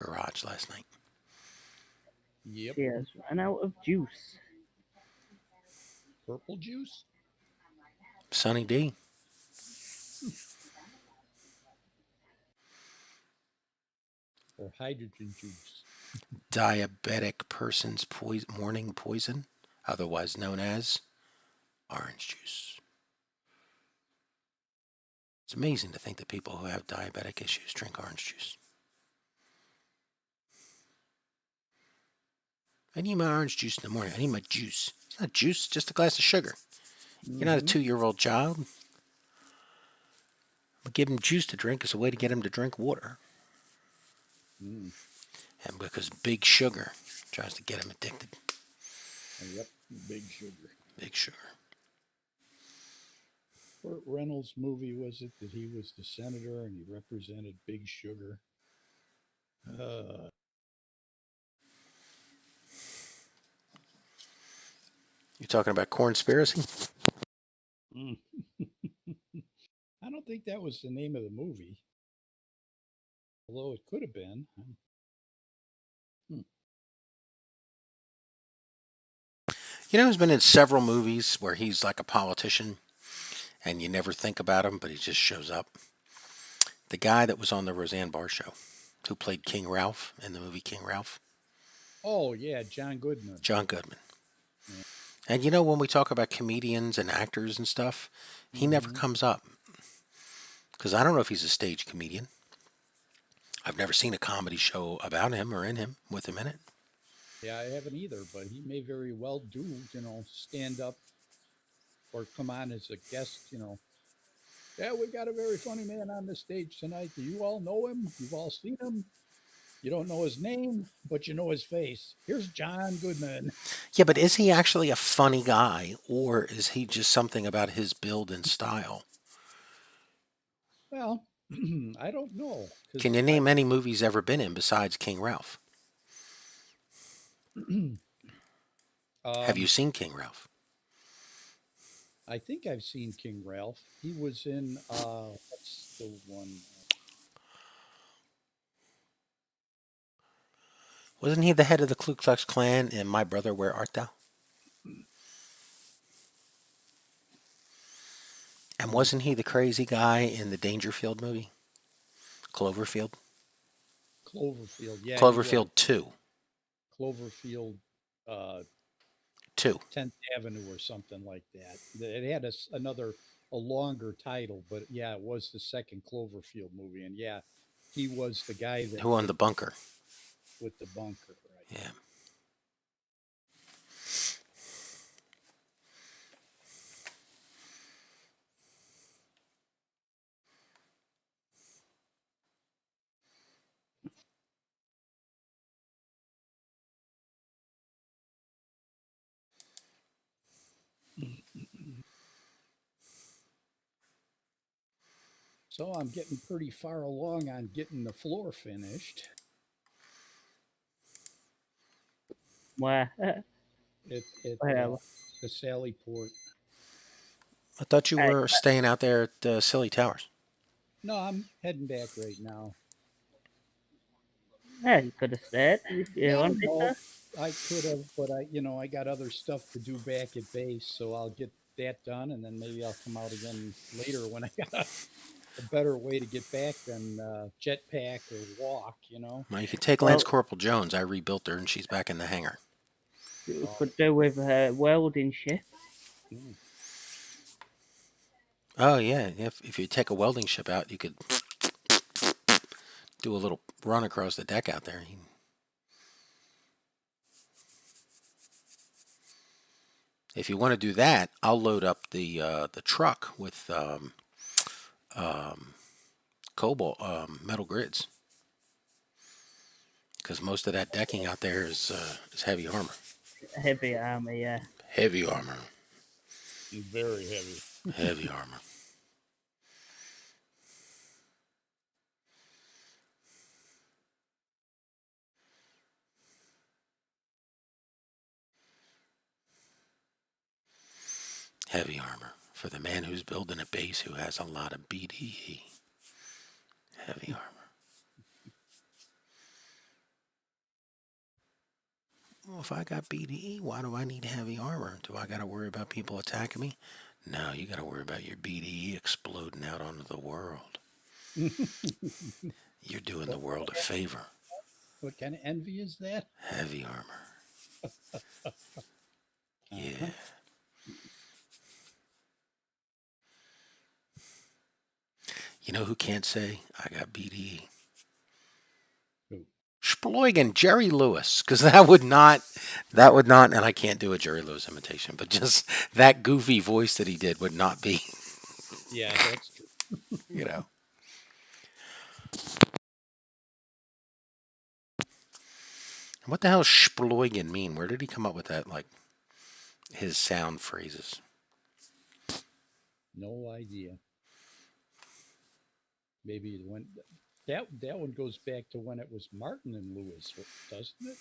garage last night. Yep. She has run out of juice. Purple juice? Sunny D. Or hydrogen juice? Diabetic person's morning poison, otherwise known as orange juice. It's amazing to think that people who have diabetic issues drink orange juice. I need my orange juice in the morning. I need my juice. It's not juice, it's just a glass of sugar. You're not a 2-year-old child. But give him juice to drink as a way to get him to drink water. Mm. And because big sugar tries to get him addicted. Yep, big sugar. Big sugar. Burt Reynolds' movie was it that he was the senator and he represented big sugar? You talking about Cornspiracy? I don't think that was the name of the movie. Although it could have been. You know who's been in several movies where he's like a politician and you never think about him, but he just shows up? The guy that was on the Roseanne Barr show, who played King Ralph in the movie King Ralph. Oh, yeah, John Goodman. John Goodman. Yeah. And you know, when we talk about comedians and actors and stuff, he never comes up. Because I don't know if he's a stage comedian. I've never seen a comedy show about him or in him, with him in it. Yeah, I haven't either, but he may very well do, stand up or come on as a guest, Yeah, we've got a very funny man on the stage tonight. Do you all know him? You've all seen him. You don't know his name, but you know his face. Here's John Goodman. Yeah, but is he actually a funny guy, or is he just something about his build and style? Well, I don't know. Can you name any movies ever been in besides King Ralph? Have you seen King Ralph? I think I've seen King Ralph. He was in, what's the one? Wasn't he the head of the Ku Klux Klan in My Brother, Where Art Thou? And wasn't he the crazy guy in the Dangerfield movie? Cloverfield? Cloverfield, yeah. Cloverfield 2. Cloverfield 2. 10th Avenue or something like that. It had a longer title, but yeah, it was the second Cloverfield movie. And yeah, he was the guy that... Who owned the bunker? With the bunker, right. Yeah. So I'm getting pretty far along on getting the floor finished. Where? At the Sally Port. I thought you were staying out there at Silly Towers. No, I'm heading back right now. Yeah, you could have stayed if you wanted to. I could have, but I got other stuff to do back at base, so I'll get that done, and then maybe I'll come out again later when I got a better way to get back than jetpack or walk, Well, you could take Lance Corporal Jones. I rebuilt her, and she's back in the hangar. You could do with a welding ship. Oh, yeah. If you take a welding ship out, you could do a little run across the deck out there. If you want to do that, I'll load up the truck with cobalt metal grids, because most of that decking out there is heavy armor. Heavy armor, yeah. Heavy armor. Very heavy. Heavy armor. Heavy armor for the man who's building a base who has a lot of BDE. Heavy armor. Well, if I got BDE, why do I need heavy armor? Do I got to worry about people attacking me? No, you got to worry about your BDE exploding out onto the world. You're doing the What, world a favor. what kind of envy is that? Heavy armor. Yeah. Uh-huh. You know who can't say, I got BDE? Who? Shploigan, Jerry Lewis, because that would not, and I can't do a Jerry Lewis imitation, but just that goofy voice that he did would not be, Yeah, that's true. you know. What the hell does Shploigan mean? Where did he come up with that, like, his sound phrases? No idea. Maybe when that one goes back to when it was Martin and Lewis, doesn't it?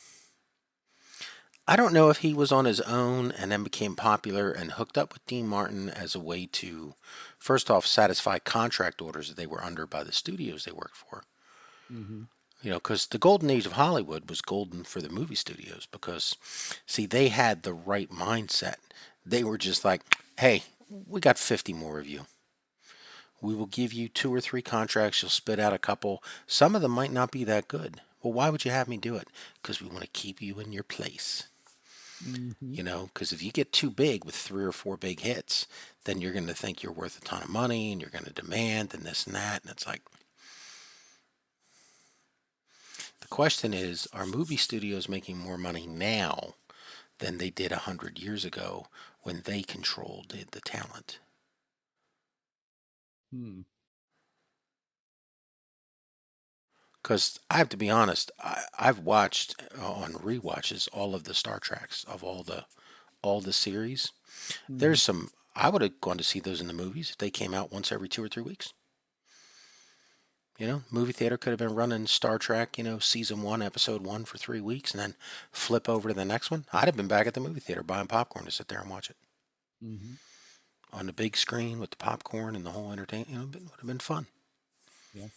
I don't know if he was on his own and then became popular and hooked up with Dean Martin as a way to, first off, satisfy contract orders that they were under by the studios they worked for. Mm-hmm. You know, because the golden age of Hollywood was golden for the movie studios because, see, they had the right mindset. They were just like, hey, we got 50 more of you. We will give you 2 or 3 contracts. You'll spit out a couple. Some of them might not be that good. Well, why would you have me do it? Because we want to keep you in your place. Mm-hmm. You know, because if you get too big with 3 or 4 big hits, then you're going to think you're worth a ton of money and you're going to demand and this and that. And it's like, the question is, are movie studios making more money now than they did 100 years ago when they controlled the talent? Hmm. Because I have to be honest, I've watched on rewatches all of the Star Treks of all the series. Mm-hmm. There's some I would have gone to see those in the movies if they came out once every 2 or 3 weeks. You know, movie theater could have been running Star Trek, you know, season 1, episode 1 for 3 weeks, and then flip over to the next one. I'd have been back at the movie theater buying popcorn to sit there and watch it Mm-hmm. on the big screen with the popcorn and the whole entertainment. You know, it would have been fun. Yeah.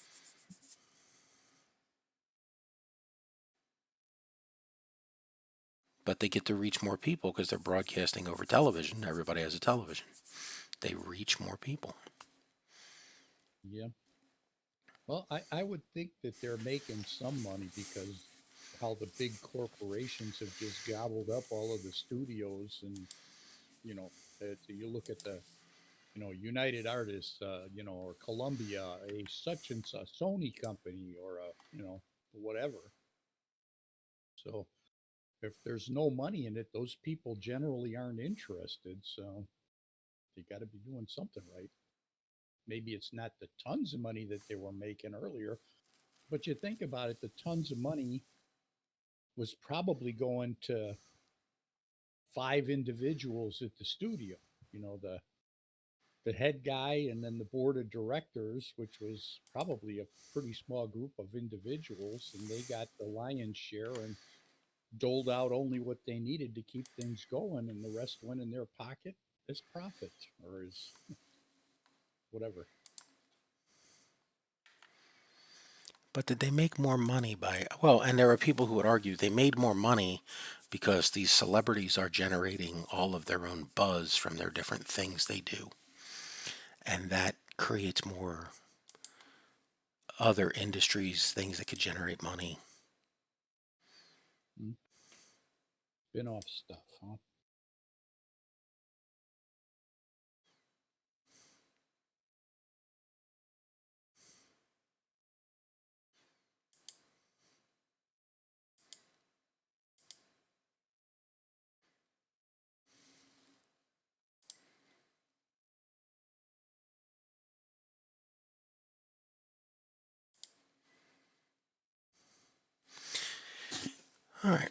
But they get to reach more people because they're broadcasting over television. Everybody has a television. They reach more people. Yeah. Well, I would think that they're making some money because how the big corporations have just gobbled up all of the studios, and you know, you look at the United Artists, or Columbia, a such and such Sony company, or a whatever. So if there's no money in it, those people generally aren't interested. So they got to be doing something right. Maybe it's not the tons of money that they were making earlier, but you think about it, the tons of money was probably going to 5 individuals at the studio. The head guy and then the board of directors, which was probably a pretty small group of individuals, and they got the lion's share and doled out only what they needed to keep things going, and the rest went in their pocket as profit or as whatever. But did they make more money by, well, and there are people who would argue they made more money because these celebrities are generating all of their own buzz from their different things they do. And that creates more other industries, things that could generate money. Spin-off stuff, huh? All right.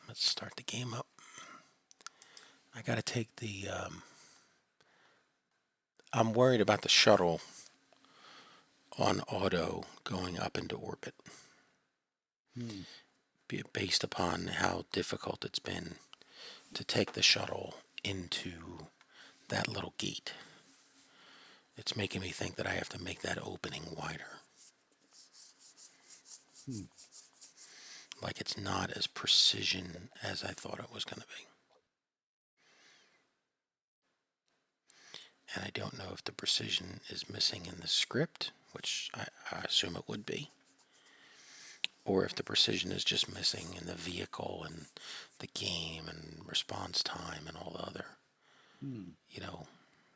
Let's start the game up. I got to take the. I'm worried about the shuttle on auto going up into orbit Hmm. based upon how difficult it's been to take the shuttle into that little gate. It's making me think that I have to make that opening wider. Like it's not as precision as I thought it was going to be. And I don't know if the precision is missing in the script, which I assume it would be, or if the precision is just missing in the vehicle and the game and response time and all the other,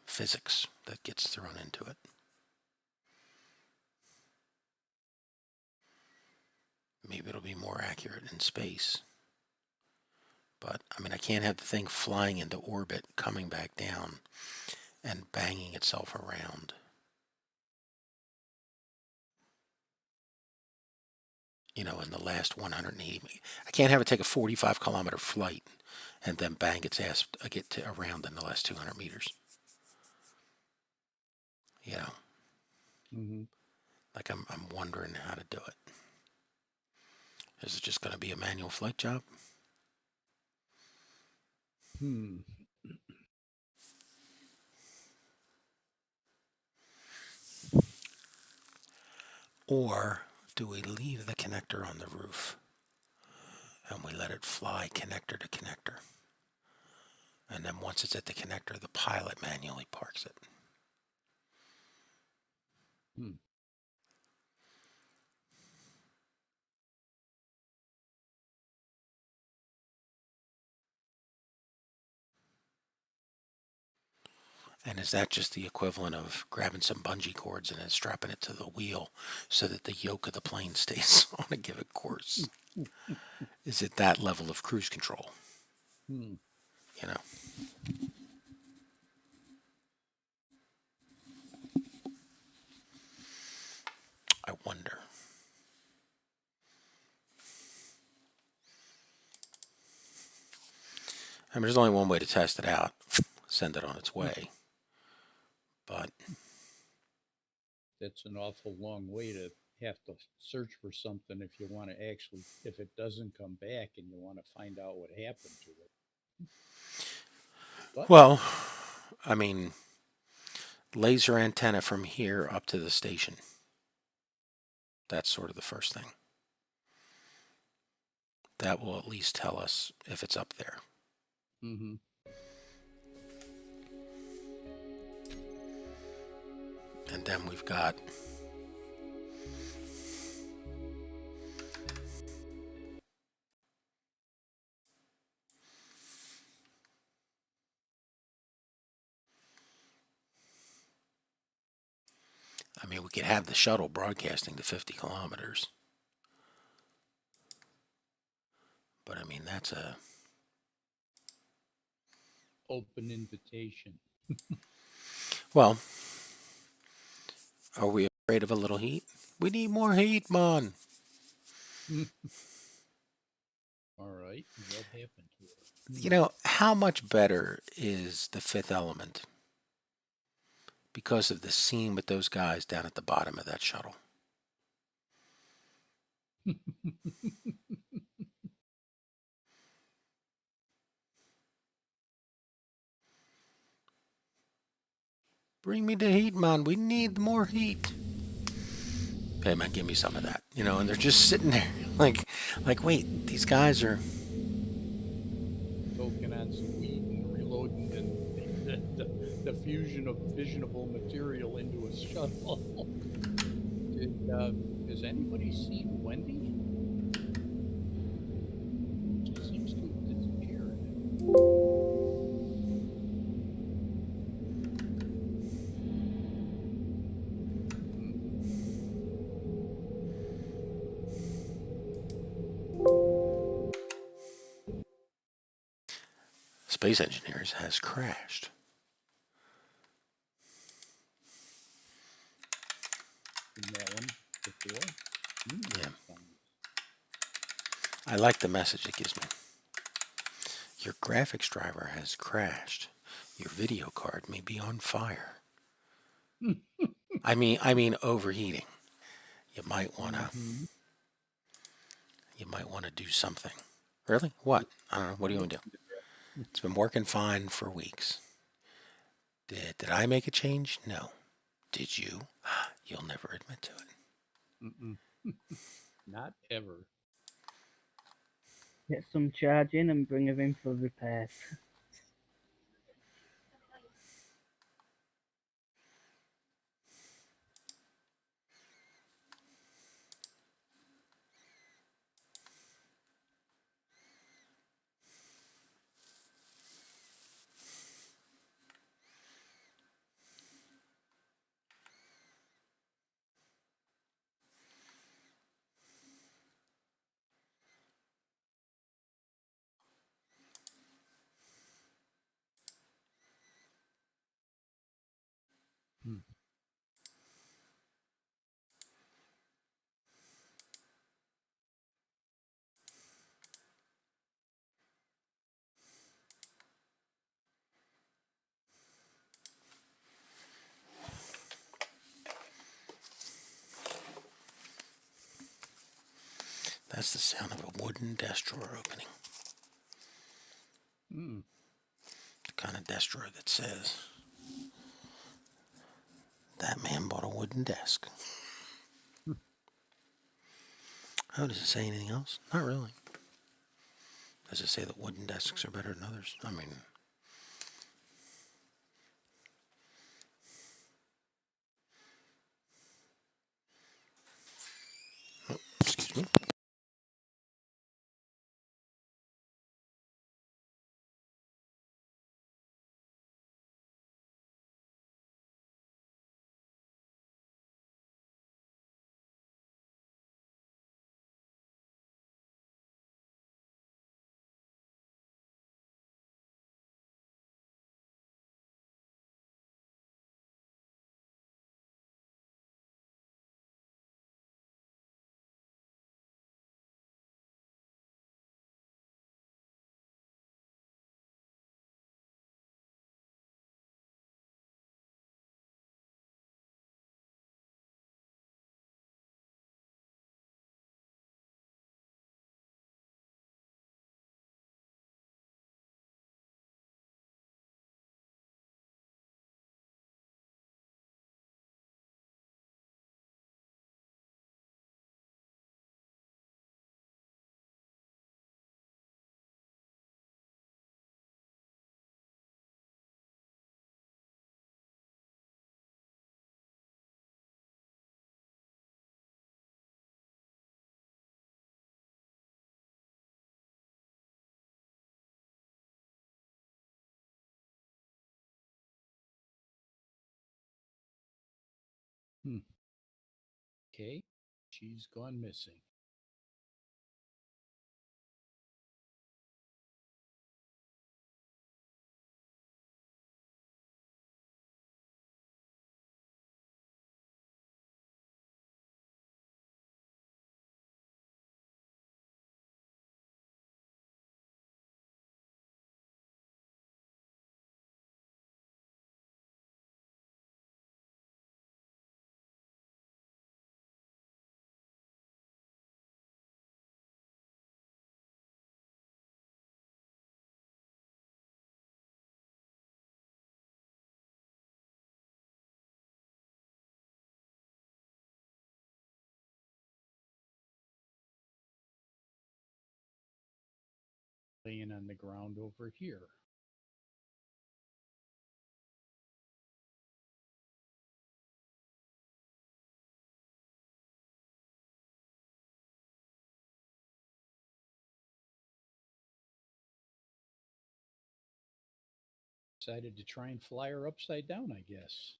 physics that gets thrown into it. Maybe it'll be more accurate in space. But, I mean, I can't have the thing flying into orbit, coming back down, and banging itself around. In the last 180. I can't have it take a 45-kilometer flight and then bang its ass around in the last 200 meters. Like I'm wondering how to do it. Is it just going to be a manual flight job? Or do we leave the connector on the roof and we let it fly connector to connector? And then once it's at the connector, the pilot manually parks it. And is that just the equivalent of grabbing some bungee cords and then strapping it to the wheel so that the yoke of the plane stays on a given course? Is it that level of cruise control? I wonder. I mean, there's only one way to test it out. Send it on its way. But that's an awful long way to have to search for something if you want to actually, if it doesn't come back and you want to find out what happened to it. But, well, I mean, laser antenna from here up to the station. That's sort of the first thing. That will at least tell us if it's up there. And then we've got I mean, we could have the shuttle broadcasting to 50 kilometers. But I mean, that's a open invitation. Well, are we afraid of a little heat? We need more heat, man. All right. What happened to it? How much better is The Fifth Element because of the scene with those guys down at the bottom of that shuttle? Bring me the heat, man. We need more heat. Hey, man, give me some of that. And they're just sitting there like, wait, these guys are Toking on some weed and reloading the fusion of fissionable material into a shuttle. Has anybody seen Wendy? She seems to have disappeared. Space Engineers has crashed. That one before? Yeah. I like the message it gives me. Your graphics driver has crashed. Your video card may be on fire. I mean overheating. You might wanna do something. Really? What? I don't know. What do you want to do? It's been working fine for weeks. Did I make a change? No. Did you? You'll never admit to it. Not ever. Get some charging and bring her in for repairs. Hmm. That's the sound of a wooden desk drawer opening. Hmm. The kind of desk drawer that says, "That man bought a wooden desk." Oh, does it say anything else? Not really. Does it say that wooden desks are better than others? I mean, excuse me. Hmm. Okay. She's gone missing. Laying on the ground over here. Decided to try and fly her upside down, I guess.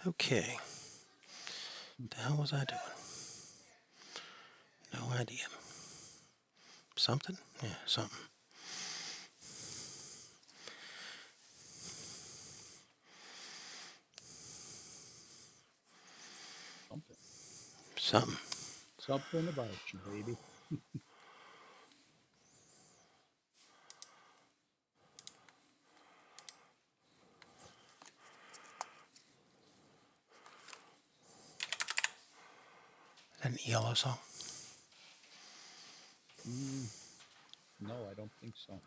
Okay. What the hell was I doing? No idea. Something? Yeah, something. Something. Something about you, baby. Is that an ELO song? No, I don't think so.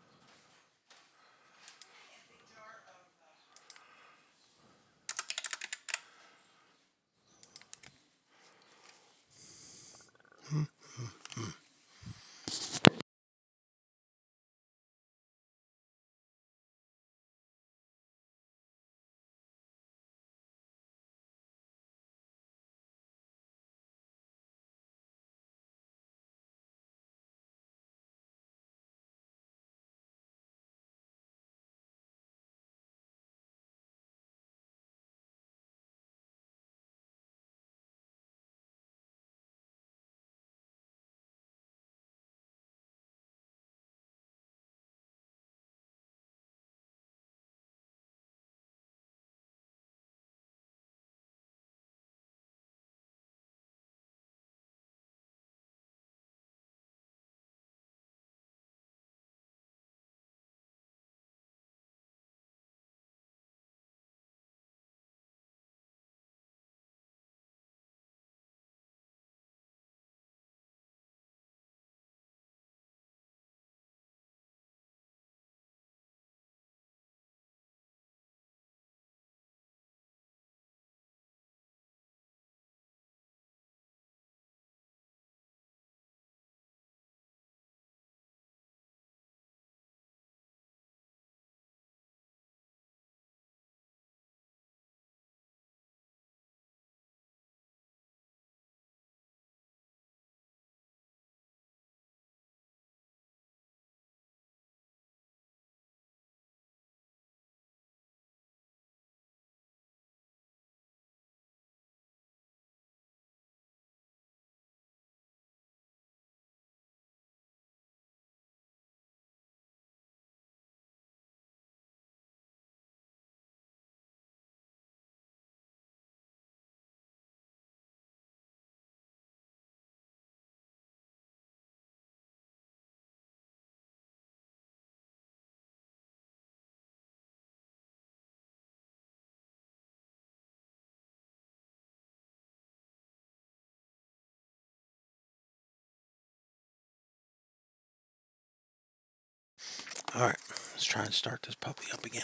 All right, let's try and start this puppy up again.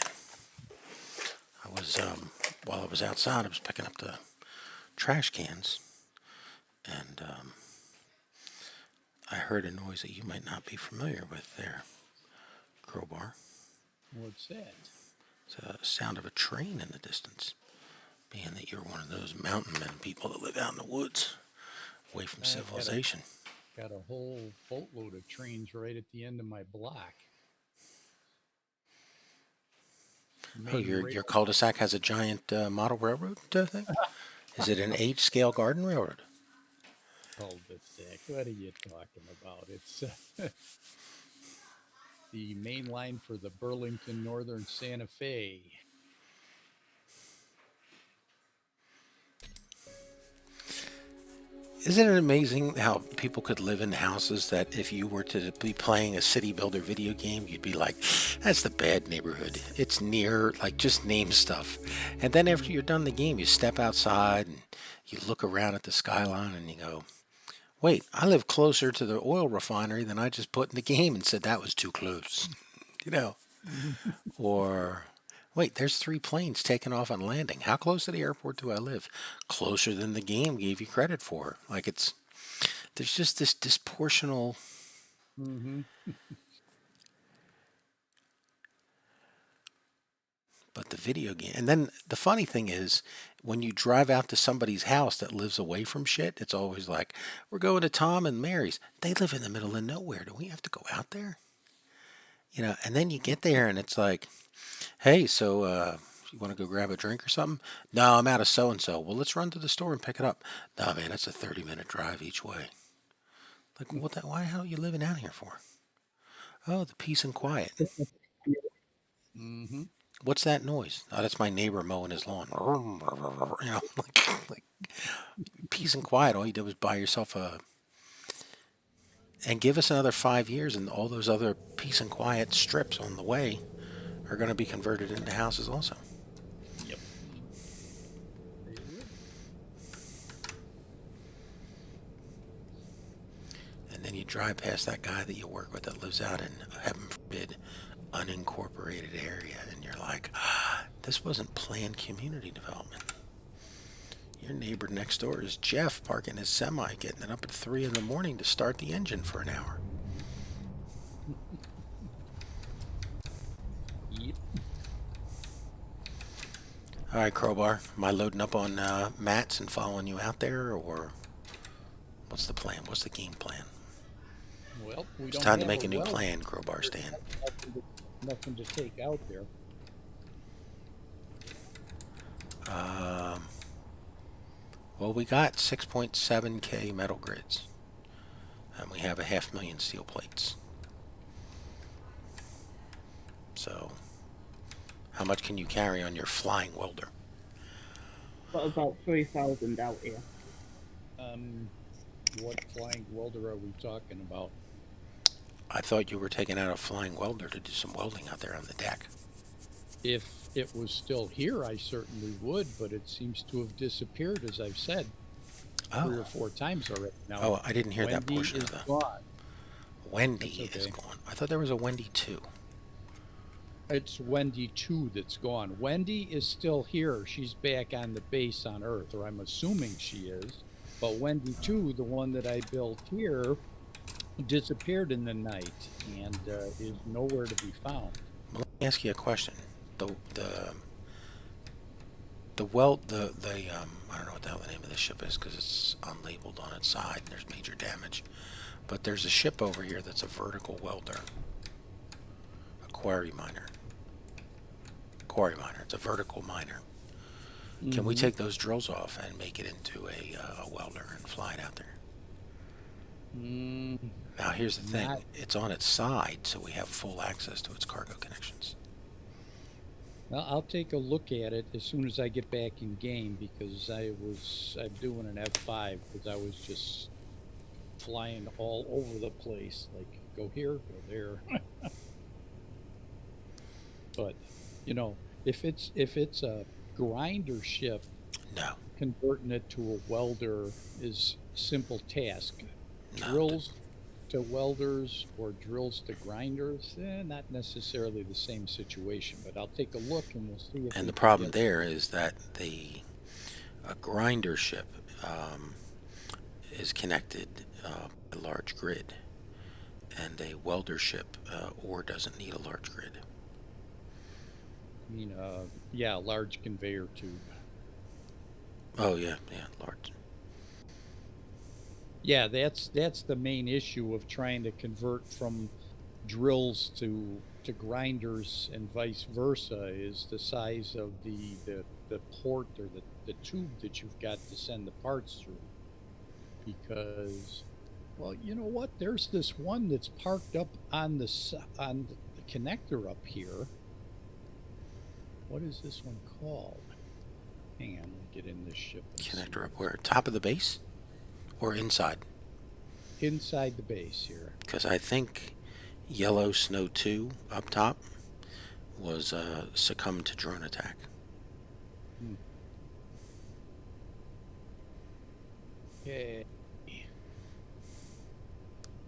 I was, while I was outside, I was picking up the trash cans, and I heard a noise that you might not be familiar with there, Crowbar. What's that? It's a sound of a train in the distance, being that you're one of those mountain men people that live out in the woods, away from civilization. Got a whole boatload of trains right at the end of my block. Oh, your cul-de-sac has a giant model railroad thing? Is it an age-scale garden railroad? Cul-de-sac. What are you talking about? It's the main line for the Burlington Northern Santa Fe. Isn't it amazing how people could live in houses that if you were to be playing a city builder video game, you'd be like, that's the bad neighborhood. It's near, like, just name stuff. And then after you're done the game, you step outside and you look around at the skyline and you go, wait, I live closer to the oil refinery than I just put in the game and said that was too close. You know? Or, wait, there's 3 planes taking off and landing. How close to the airport do I live? Closer than the game gave you credit for. Like, there's just this disproportional. Mm-hmm. But the video game, and then the funny thing is, when you drive out to somebody's house that lives away from shit, it's always like, we're going to Tom and Mary's. They live in the middle of nowhere. Do we have to go out there? You know, and then you get there and it's like, hey, so You want to go grab a drink or something? No, I'm out of so-and-so. Well, let's run to the store and pick it up. No, man, that's a 30-minute drive each way. Like, what? Why the hell are you living out here for? Oh, the peace and quiet. Mm-hmm. What's that noise? Oh, that's my neighbor mowing his lawn. You know, like peace and quiet. All you did was buy yourself a, and give us another 5 years, and all those other peace and quiet strips on the way are going to be converted into houses also. Yep. They will. And then you drive past that guy that you work with that lives out in, heaven forbid, unincorporated area, and you're like, this wasn't planned community development. Your neighbor next door is Jeff parking his semi, getting it up at 3 in the morning to start the engine for an hour. Yep. All right, Crowbar, am I loading up on mats and following you out there, or what's the plan? What's the game plan? Well, we It's don't time to have make a new well. clan, Crowbar Stan. Nothing to take out there. Well, we got 6.7K metal grids, and we have 500,000 steel plates. So, how much can you carry on your flying welder? Got about 3,000 out here. What flying welder are we talking about? I thought you were taking out a flying welder to do some welding out there on the deck. If it was still here, I certainly would, but it seems to have disappeared, as I've said 3 or 4 times already. Now, Oh, I didn't hear that Wendy portion is of the... gone. Wendy That's is okay. gone. I thought there was a Wendy too. It's Wendy 2 that's gone. Wendy is still here. She's back on the base on Earth, or I'm assuming she is. But Wendy 2, the one that I built here, disappeared in the night and is nowhere to be found. Well, let me ask you a question. I don't know what the hell the name of the ship is because it's unlabeled on its side and there's major damage. But there's a ship over here that's a vertical welder. A quarry miner. It's a vertical miner. Can we take those drills off and make it into a welder and fly it out there? Now here's the thing. It's on its side, so we have full access to its cargo connections. Well, I'll take a look at it as soon as I get back in game because I'm doing an F5 because I was just flying all over the place. Like, go here, go there. But, you know, if it's a grinder ship, No. converting it to a welder is a simple task. No. Drills to welders or drills to grinders, not necessarily the same situation, but I'll take a look and we'll see if And we the can problem get- there is that a grinder ship is connected a large grid, and a welder ship ore doesn't need a large grid. I mean, yeah, large conveyor tube. Oh yeah, large. Yeah, that's the main issue of trying to convert from drills to grinders and vice versa is the size of the port or the tube that you've got to send the parts through. Because, well, you know what? There's this one that's parked up on the connector up here. What is this one called? Hang on, let me get in this ship. Connector up where? Top of the base? Or inside? Inside the base here. Because I think Yellow Snow 2 up top was succumbed to drone attack. Okay.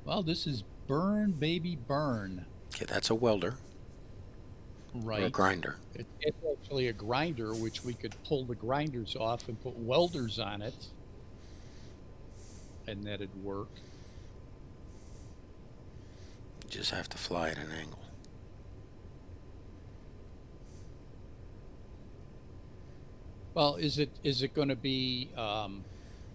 Well, this is burn, baby, burn. Okay, that's a welder. Right. Or a grinder. It's actually a grinder, which we could pull the grinders off and put welders on it. And that'd work. You just have to fly at an angle. Well, is it going to be,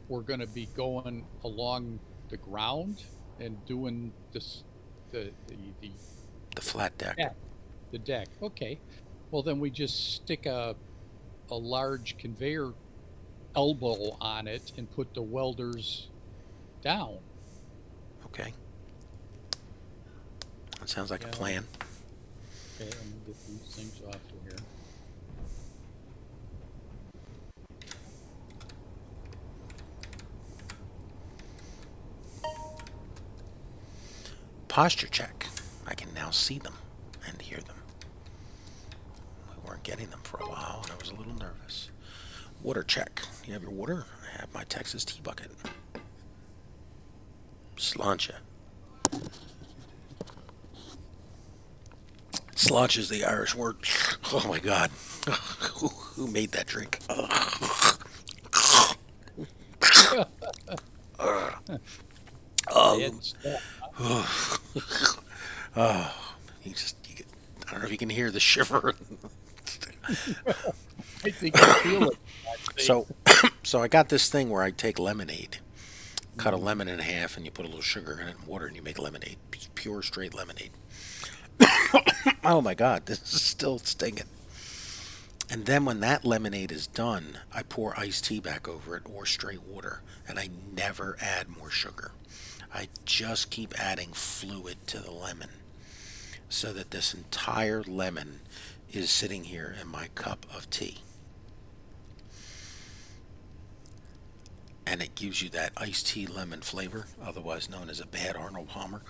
we're going to be going along the ground and doing this, the flat deck. Yeah, the deck. Okay. Well, then we just stick a large conveyor elbow on it and put the welders down. Okay. That sounds like a Yeah. plan. Okay, let me get these things off of here. Posture check. I can now see them and hear them. We weren't getting them for a while, and I was a little nervous. Water check. You have your water? I have my Texas tea bucket. Slancha. Slancha is the Irish word. Oh my God. Who made that drink? Bad stuff. Oh, I don't know if you can hear the shiver. I think I feel it. So I got this thing where I take lemonade, cut a lemon in half, and you put a little sugar in it and water, and you make lemonade. It's pure, straight lemonade. Oh my God, this is still stinging. And then when that lemonade is done, I pour iced tea back over it or straight water, and I never add more sugar. I just keep adding fluid to the lemon so that this entire lemon is sitting here in my cup of tea. And it gives you that iced tea lemon flavor, otherwise known as a bad Arnold Palmer.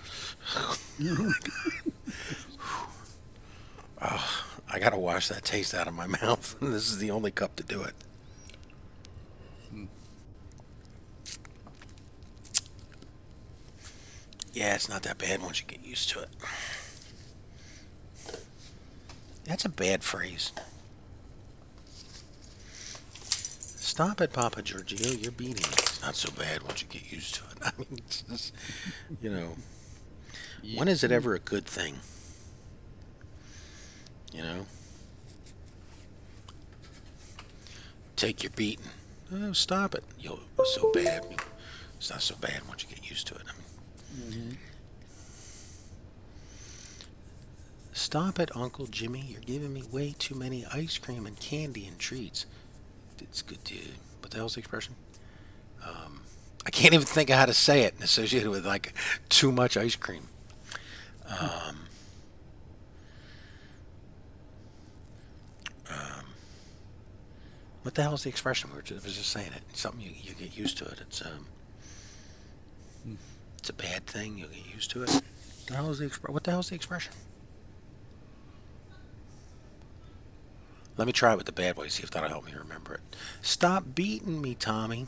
I gotta wash that taste out of my mouth. This is the only cup to do it. Yeah, it's not that bad once you get used to it. That's a bad phrase. Stop it, Papa Giorgio. You're beating me. It's not so bad once you get used to it. I mean, it's just, you know, when is it ever a good thing? You know? Take your beating. Oh, stop it. Yo, it's so bad. I mean, it's not so bad once you get used to it. I mean, Stop it, Uncle Jimmy. You're giving me way too many ice cream and candy and treats. It's good to... What the hell's the expression? I can't even think of how to say it associated with, like, too much ice cream. What the hell's the expression? I was just saying it. It's something you get used to it. It's a bad thing. You'll get used to it. What the hell's the expression? Let me try it with the bad way, see if that'll help me remember it. Stop beating me, Tommy.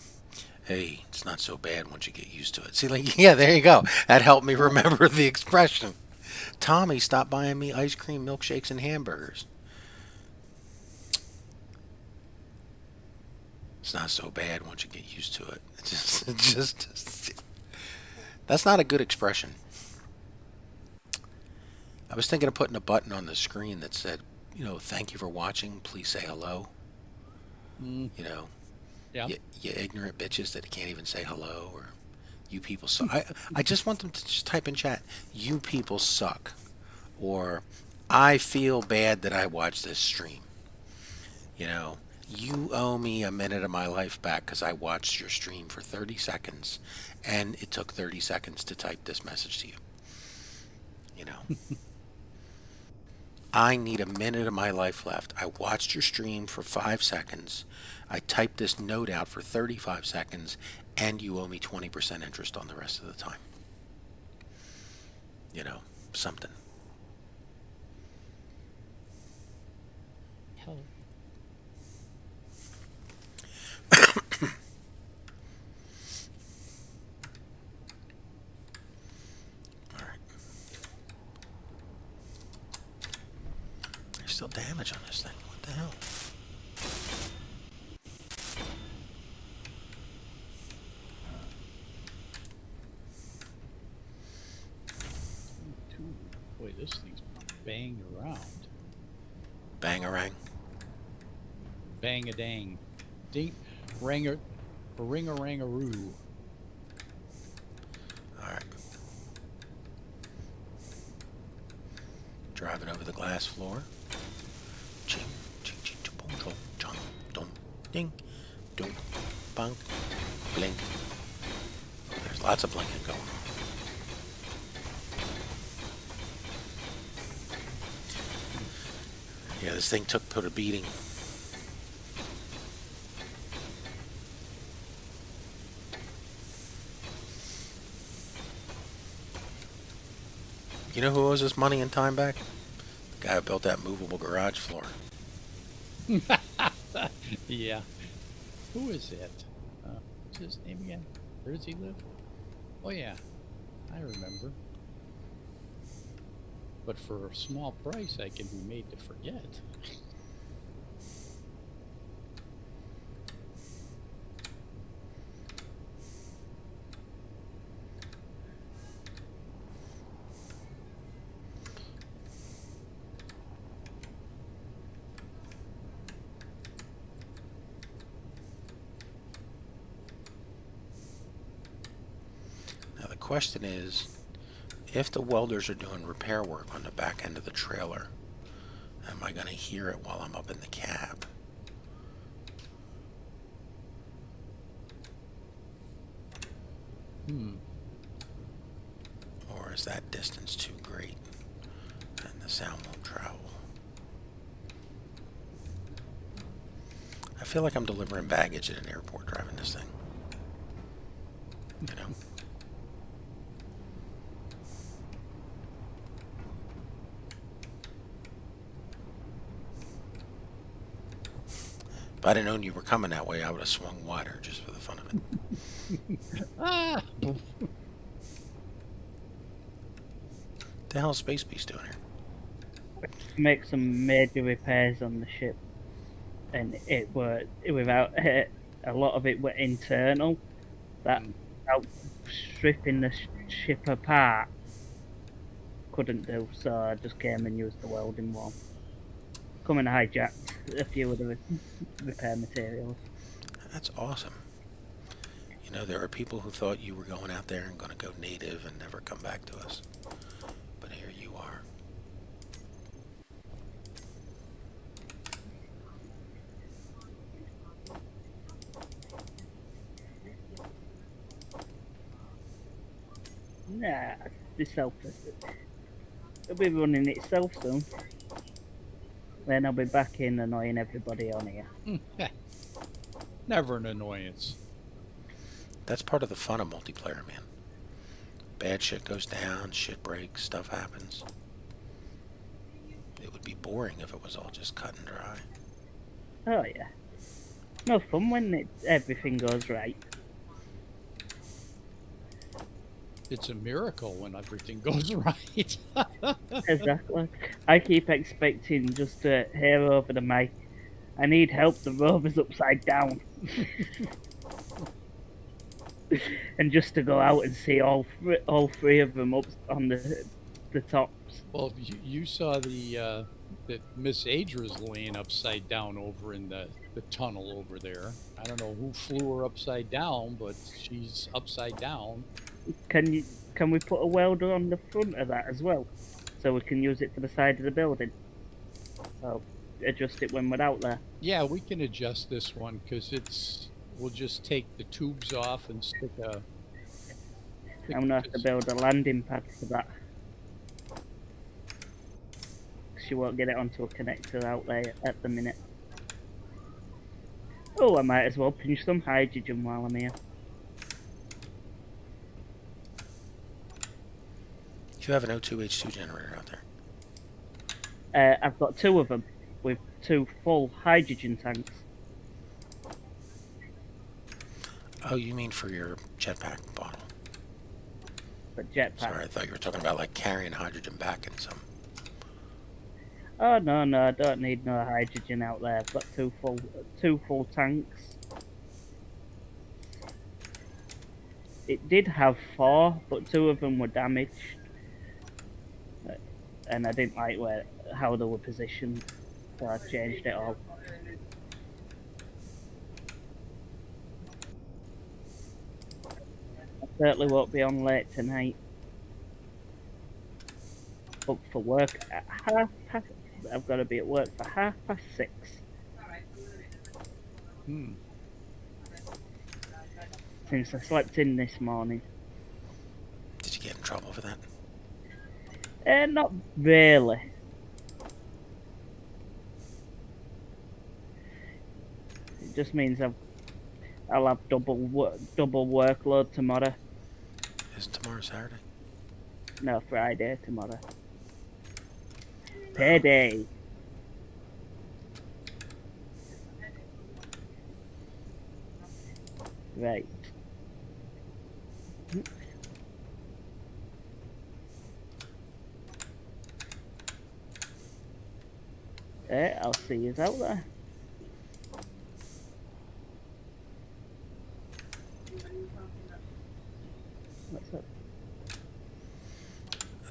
Hey, it's not so bad once you get used to it. See, like, yeah, there you go. That helped me remember the expression. Tommy, stop buying me ice cream, milkshakes, and hamburgers. It's not so bad once you get used to it. That's not a good expression. I was thinking of putting a button on the screen that said, you know, thank you for watching. Please say hello. You know, Yeah. you ignorant bitches that can't even say hello, or you people suck. I just want them to just type in chat, you people suck, or I feel bad that I watched this stream. You know, you owe me a minute of my life back because I watched your stream for 30 seconds, and it took 30 seconds to type this message to you. You know. I need a minute of my life left. I watched your stream for 5 seconds. I typed this note out for 35 seconds, and you owe me 20% interest on the rest of the time. You know, something. Hell. All right. There's still damage on this thing. What the hell? Boy, this thing's banged around. Bangarang. Bang a dang. Ding, ranger, ring a rangaroo. All right. Driving over the glass floor. Ding, dunk, bunk, blink. There's lots of blinking going on. Yeah, this thing put a beating. You know who owes us money and time back? The guy who built that movable garage floor. Yeah. Who is it? What's his name again? Where does he live? Oh, yeah. I remember. But for a small price, I can be made to forget. Now the question is, if the welders are doing repair work on the back end of the trailer, am I going to hear it while I'm up in the cab? Or is that distance too great and the sound won't travel? I feel like I'm delivering baggage at an airport driving this thing. You know? If I'd have known you were coming that way, I would have swung wider just for the fun of it. Ah! The hell is Space Beast doing here? Make some major repairs on the ship, and it were without it. A lot of it were internal. That out stripping the ship apart couldn't do, so I just came and used the welding one. Come and hijacked a few of the repair materials. That's awesome. You know, there are people who thought you were going out there and going to go native and never come back to us. But here you are. Nah, it'll be running itself soon. Then I'll be back in annoying everybody on here. Never an annoyance. That's part of the fun of multiplayer, man. Bad shit goes down, shit breaks, stuff happens. It would be boring if it was all just cut and dry. Oh yeah. No fun when everything goes right. It's a miracle when everything goes right. Exactly. I keep expecting just to hear over the mic, I need help, the rover's upside down. And just to go out and see all three of them up on the tops. Well, you saw that Miss Adra's laying upside down over in the tunnel over there. I don't know who flew her upside down, but she's upside down. Can we put a welder on the front of that as well, so we can use it for the side of the building? I'll adjust it when we're out there. Yeah, we can adjust this one because we'll just take the tubes off and stick a. I'm gonna have to build a landing pad for that. She won't get it onto a connector out there at the minute. Oh, I might as well pinch some hydrogen while I'm here. Do you have an O2H2 generator out there? I've got two of them with two full hydrogen tanks. Oh, you mean for your jetpack bottle? For jetpack. Sorry, I thought you were talking about like carrying hydrogen back in some. Oh no, I don't need no hydrogen out there. I've got two full tanks. It did have 4, but 2 of them were damaged, and I didn't like how they were positioned, so I changed it all. I certainly won't be on late tonight. Up for work at 6:30. I've got to be at work for 6:30. Hmm. Since I slept in this morning. Did you get in trouble for that? Not really. It just means I'll have double workload tomorrow. Isn't tomorrow Saturday? No, Friday tomorrow. Payday. Right. I'll see you out there. What's up?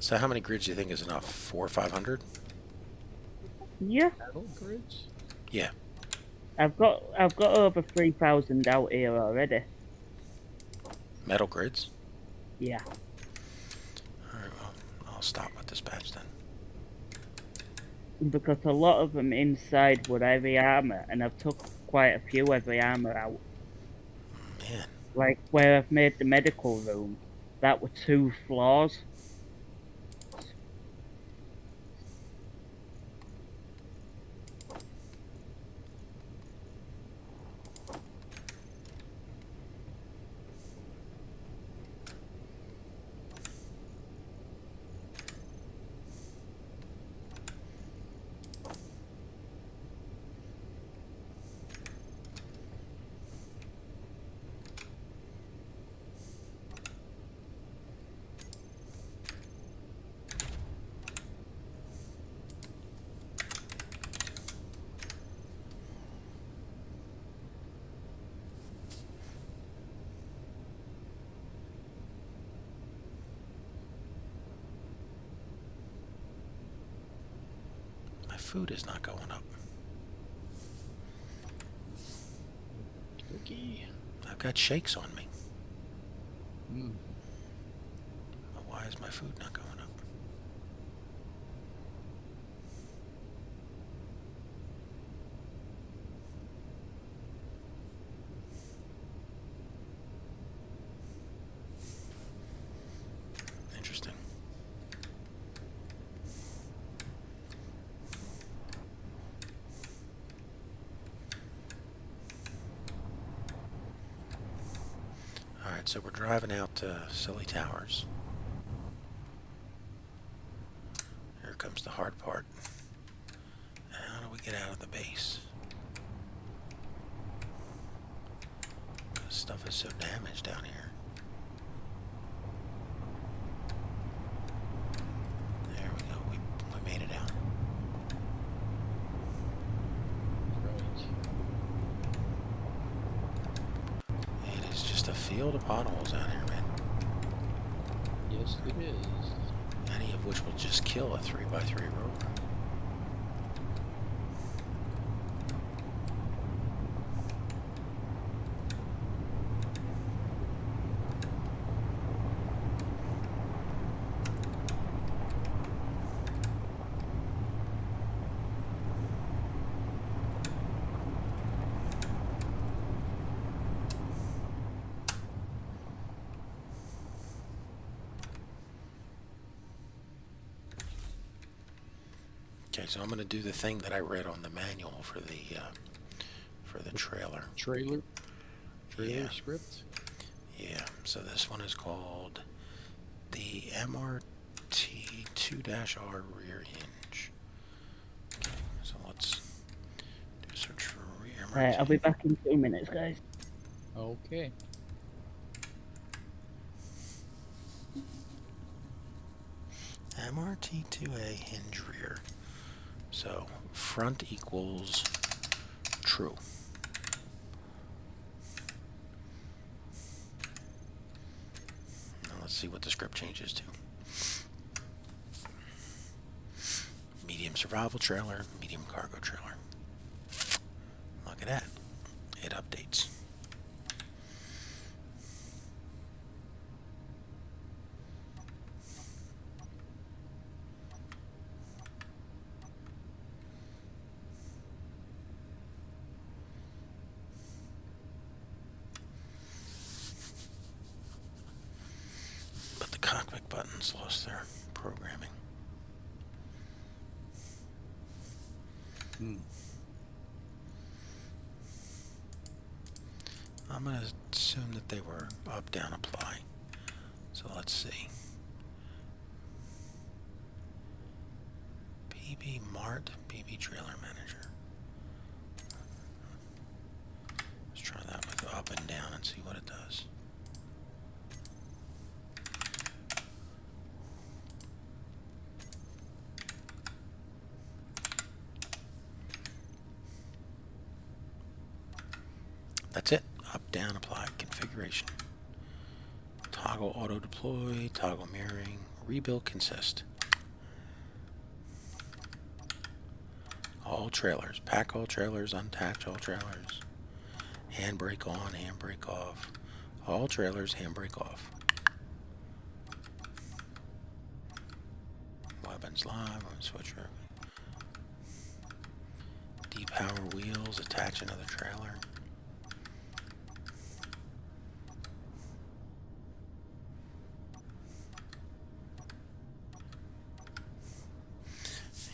So how many grids do you think is enough? 400 or 500? Yeah, Metal grids? Yeah. I've got over 3,000 out here already. Metal grids? Yeah. Alright, well, I'll stop with dispatch then. Because a lot of them inside were heavy armor, and I've took quite a few heavy armor out. Man. Like where I've made the medical room, that were 2 floors. My food is not going up. Cookie. I've got shakes on me. Hmm. But why is my food not going up? Interesting. Alright, so we're driving out to Silly Towers. Here comes the hard part. How do we get out of the base? This stuff is so damaged down here. There we go. We made it out. Right. It is just a field of potholes out here, man. Yes, it is. Any of which will just kill a 3x3 rover. Okay, so I'm going to do the thing that I read on the manual for the trailer. Trailer Yeah. script? Yeah, so this one is called the MRT2-R rear hinge. Okay, so let's do a search for rear MRT. I'll be back in 2 minutes, guys. Okay. MRT2A hinge rear. So front equals true. Now let's see what the script changes to. Medium survival trailer, medium cargo trailer. Look at that. It updates. cockpit buttons lost their programming. I'm going to assume that they were up, down, apply. So let's see. PB Mart, PB Trailer Manager. Let's try that with up and down and see what it does. That's it. Up, down, apply, configuration. Toggle auto deploy, toggle mirroring, rebuild consist. All trailers, pack all trailers, unattach all trailers. Handbrake on, handbrake off. All trailers, handbrake off. Weapons live, weapon switcher. Depower wheels, attach another trailer.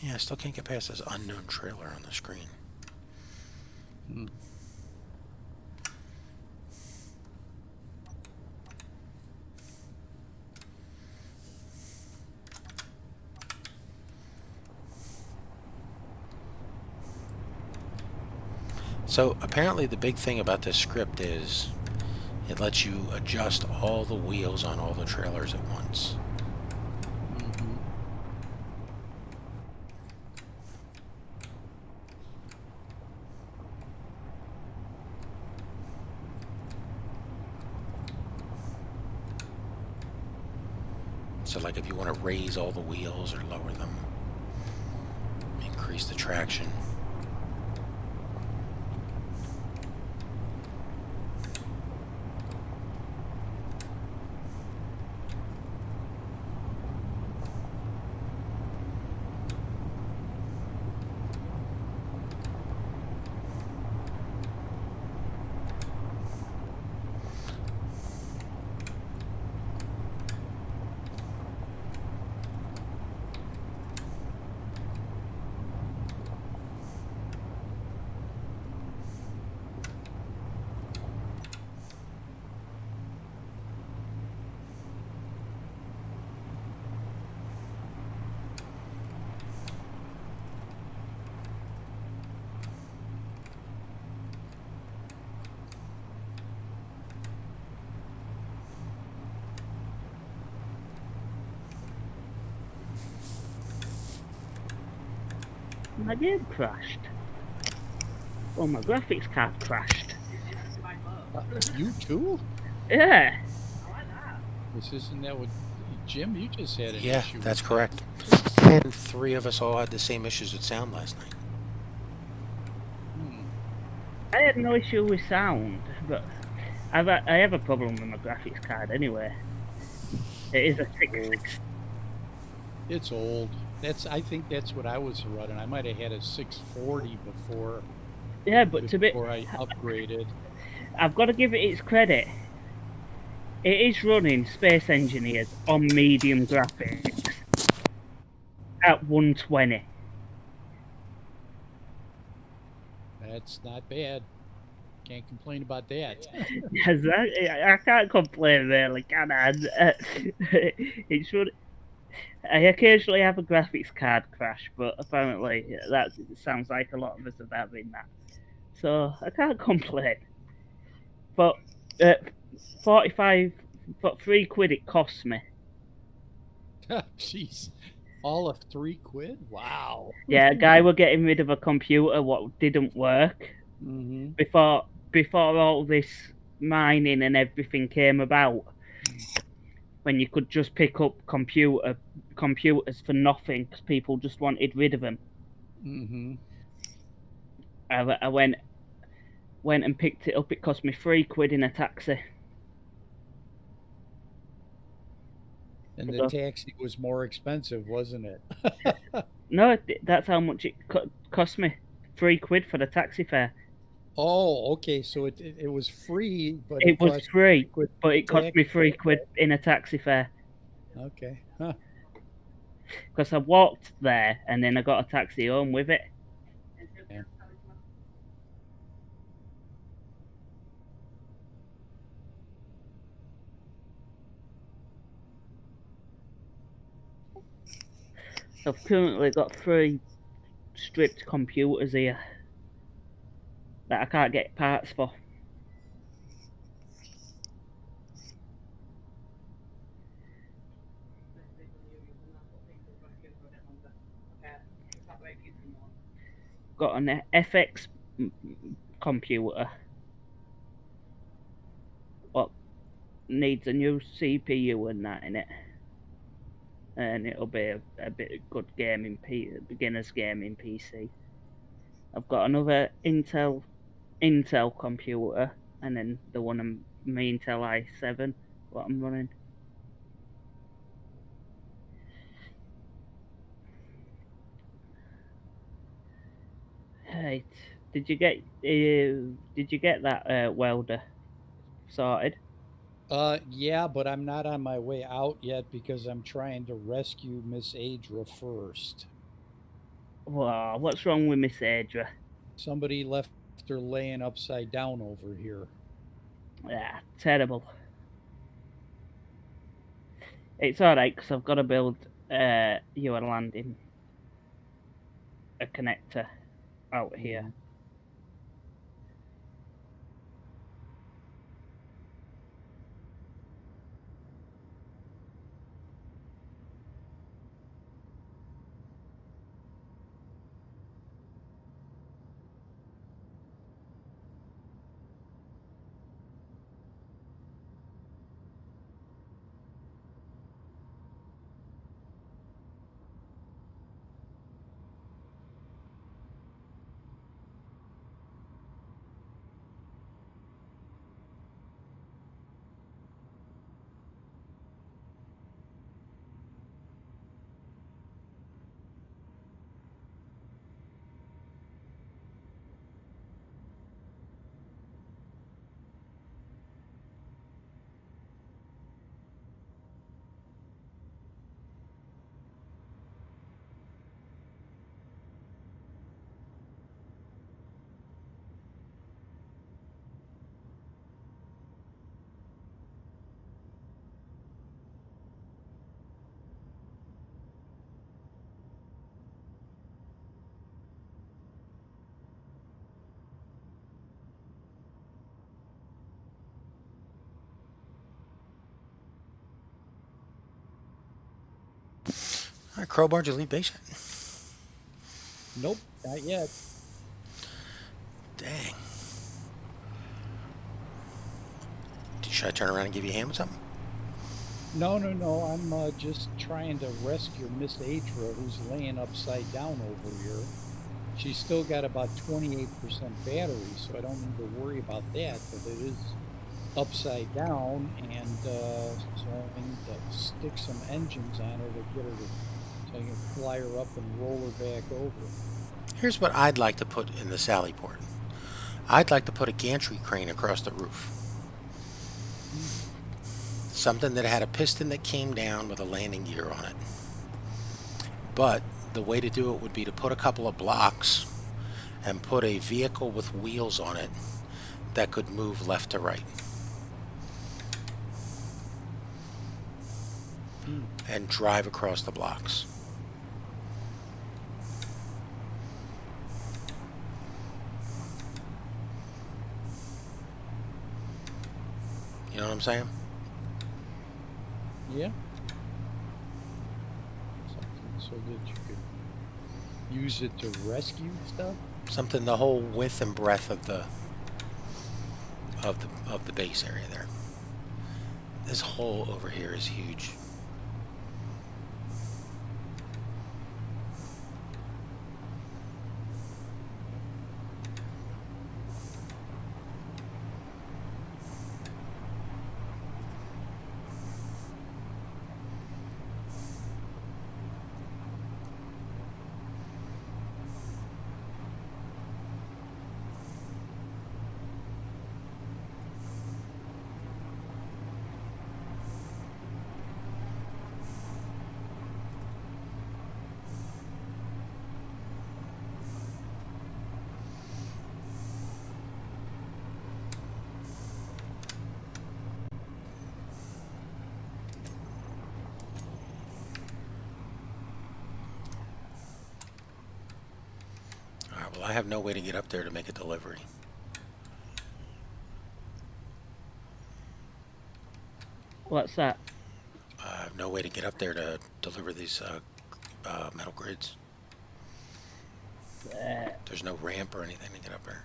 Yeah, I still can't get past this unknown trailer on the screen. So apparently the big thing about this script is it lets you adjust all the wheels on all the trailers at once. So like if you want to raise all the wheels or lower them, increase the traction. My game crashed. Oh, my graphics card crashed. You too? Yeah. This isn't that what Jim? You just had an Yeah, issue. that's correct. And 3 of us all had the same issues with sound last night. I had no issue with sound, but I have a problem with my graphics card anyway. It is a 660. It's old. I think that's what I was running. I might have had a 640 before. Yeah, but before I upgraded. I've got to give it its credit. It is running Space Engineers on medium graphics at 120. That's not bad. Can't complain about that. I can't complain really, can I? It's running. I occasionally have a graphics card crash, but apparently it sounds like a lot of us are having that. So I can't complain. But 45 for £3 it cost me. Jeez. All of £3? Wow. Yeah, a guy were getting rid of a computer what didn't work before all this mining and everything came about. When you could just pick up computers for nothing because people just wanted rid of them. I went and picked it up. It cost me £3 in a taxi. And the taxi was more expensive, wasn't it? No, that's how much it cost me. £3 for the taxi fare. Oh, okay. So it was free, but it was free, but it cost me £3 in a taxi fare. Okay. Huh. Because I walked there and then I got a taxi home with it. Yeah. I've currently got 3 stripped computers here that I can't get parts for. Got an FX computer, what needs a new CPU and that in it, and it'll be a bit of good beginner's gaming PC. I've got another Intel computer, and then the one my Intel i7 what I'm running. Right, did you get that welder sorted? Yeah, but I'm not on my way out yet because I'm trying to rescue Miss Adra first. Wow, what's wrong with Miss Adra? Somebody left her laying upside down over here. Yeah, terrible. It's alright because I've got to build you a landing, a connector out here. Mhm. All right, Crowbar, did you leave base yet? Nope, not yet. Dang. Should I turn around and give you a hand with something? No, no, no. I'm just trying to rescue Miss Adra, who's laying upside down over here. She's still got about 28% battery, so I don't need to worry about that, but it is upside down, and so I need to stick some engines on her to get her to, so I can fly her up and roll her back over. Here's what I'd like to put in the sally port. I'd like to put a gantry crane across the roof. Something that had a piston that came down with a landing gear on it. But the way to do it would be to put a couple of blocks and put a vehicle with wheels on it that could move left to right. And drive across the blocks. You know what I'm saying? Yeah. Something so that you could use it to rescue stuff. Something the whole width and breadth of the base area there. This hole over here is huge. I have no way to get up there to make a delivery. What's that? I have no way to get up there to deliver these metal grids. There's no ramp or anything to get up there.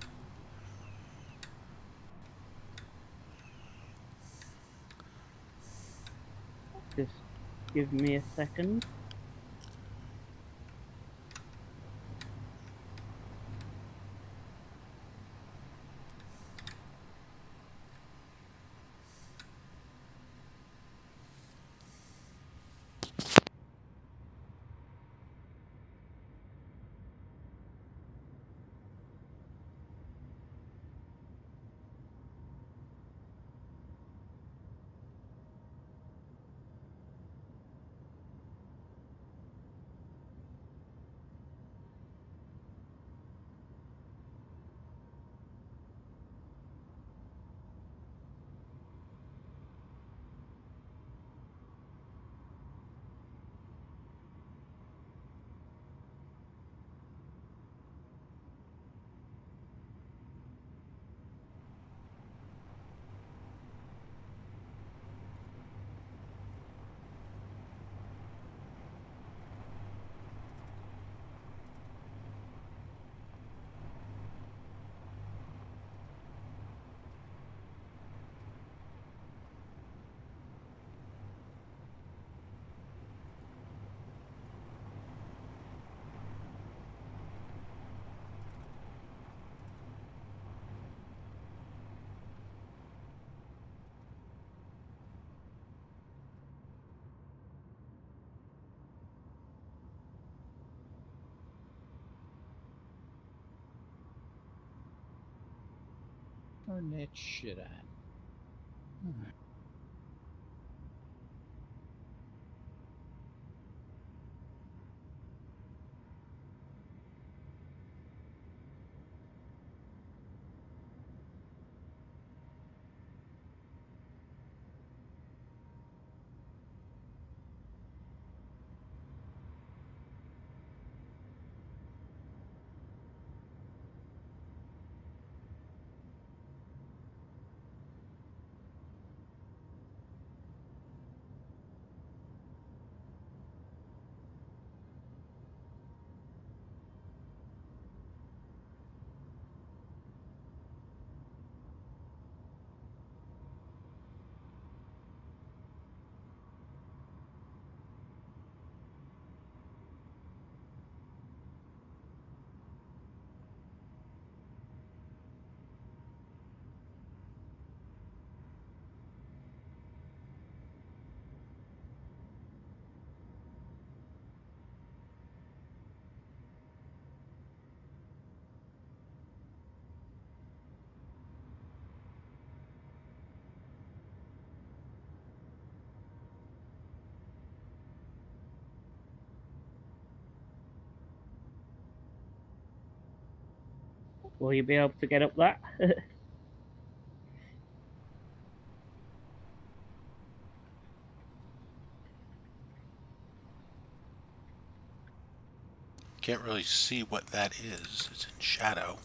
Just give me a second. Turn that shit on. Will you be able to get up that? Can't really see what that is. It's in shadow.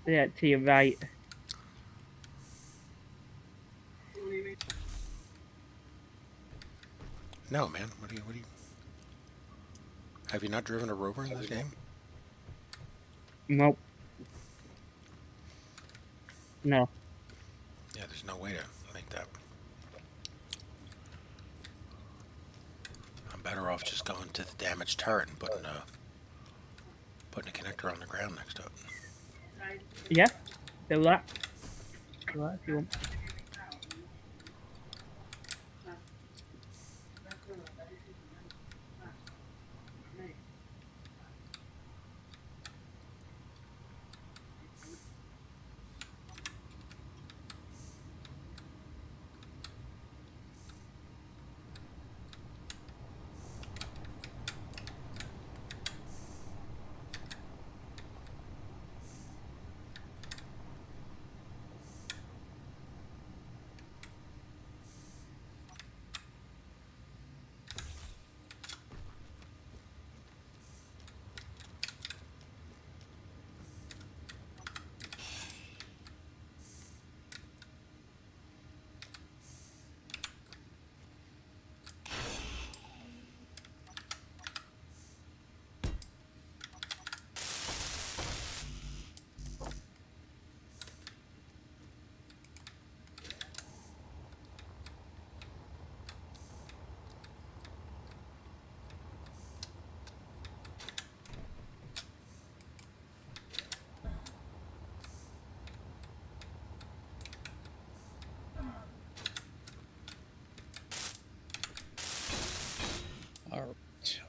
Yeah, to your right. No, man. What do you? Have you not driven a rover in this game? Nope. No. Yeah, there's no way to make that. I'm better off just going to the damaged turret and putting a connector on the ground next to it. Yeah, do that. Do that if you want.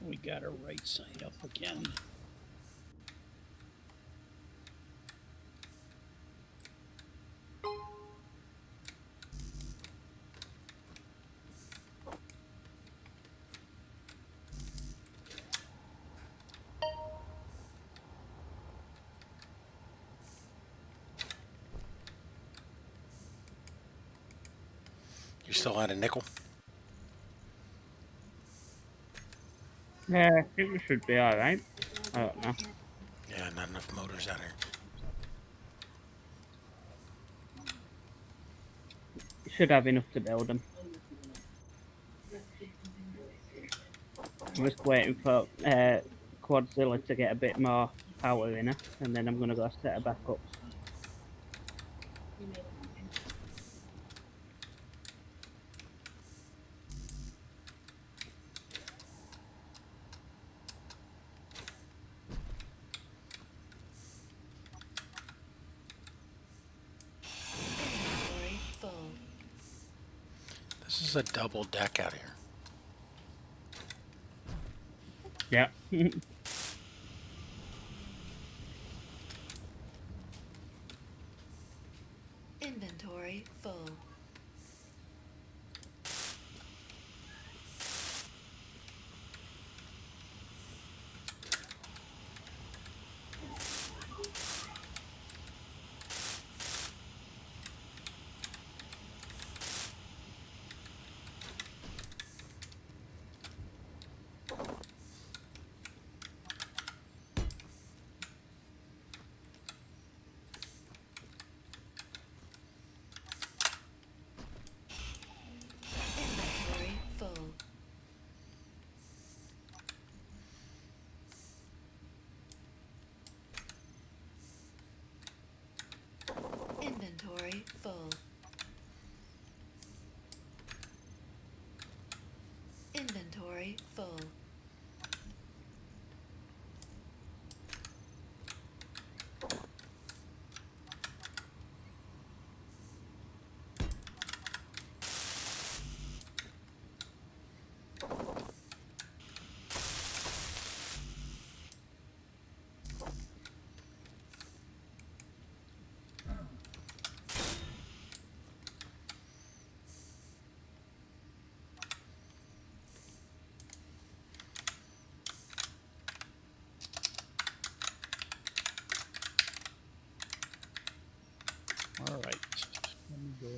We got our right side up again. You still out of nickel? Yeah, I think we should be alright. I don't know. Yeah, not enough motors out here. You should have enough to build them. I'm just waiting for Quadzilla to get a bit more power in her, and then I'm going to go set her back up. This is a double deck out here. Yeah. Inventory full. Inventory full. Inventory full. Inventory full. All right. Let me go.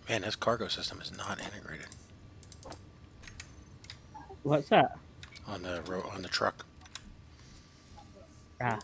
Man, this cargo system is not integrated What's that? on the truck. Ah.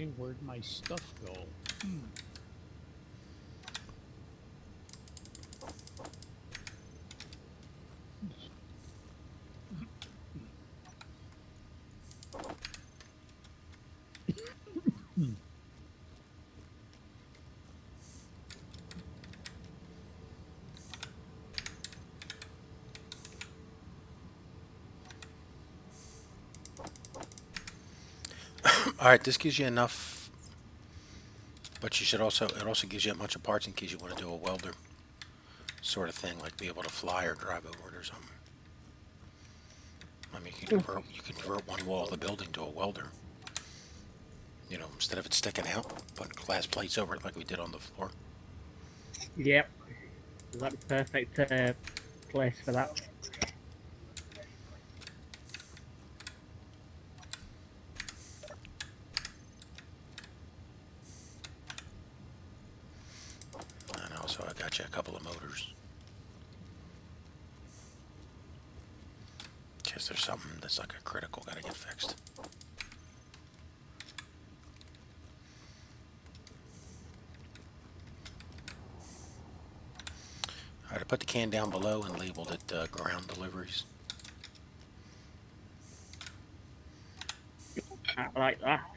Okay, where'd my stuff go? All right, this gives you enough, but you should also, it also gives you a bunch of parts in case you want to do a welder sort of thing, like be able to fly or drive over it or something. I mean, you can convert one wall of the building to a welder. You know, instead of it sticking out, put glass plates over it like we did on the floor. Yep. That's the perfect place for that. And also, I got you a couple of motors. In case there's something that's like a critical, gotta get fixed. Alright, I put the can down below and labeled it ground deliveries. I like that.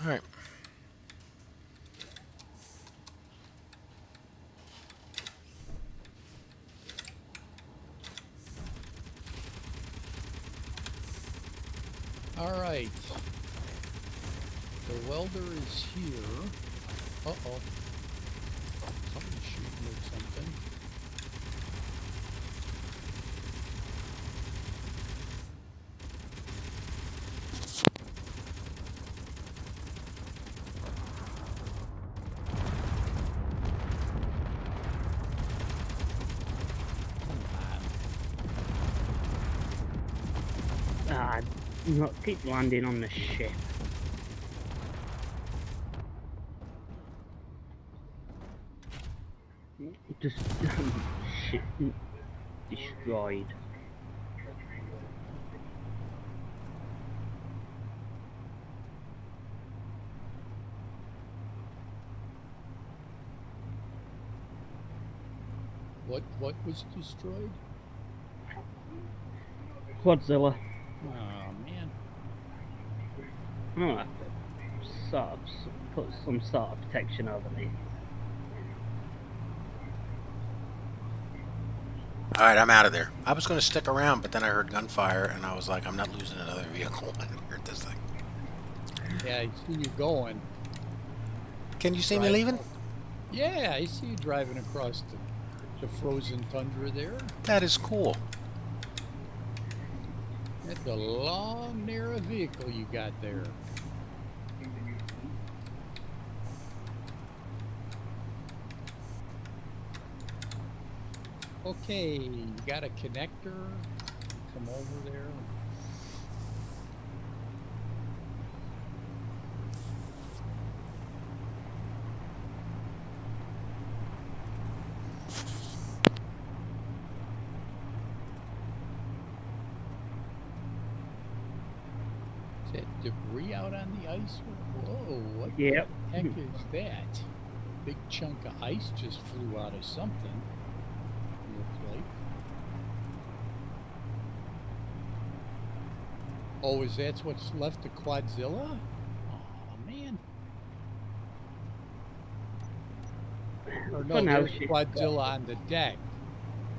Alright. All right. The welder is here. Uh-oh. Somebody's shooting at something. Ah, not keep landing on the ship. Just shit destroyed. What was destroyed? Quadzilla. Oh man. Oh, sort of put some sort of protection over me. Alright, I'm out of there. I was going to stick around, but then I heard gunfire, and I was like, I'm not losing another vehicle. I heard this thing. Yeah, I see you going. Can you see me leaving? Yeah, I see you driving across the frozen tundra there. That is cool. That's a long, narrow vehicle you got there. Okay, you got a connector. Come over there. Is that debris out on the ice? Whoa, what Yep. the heck is that? Big chunk of ice just flew out of something. Looks like. Oh, is that what's left of Quadzilla? Oh man. Or no, For now, there's Quadzilla on the deck.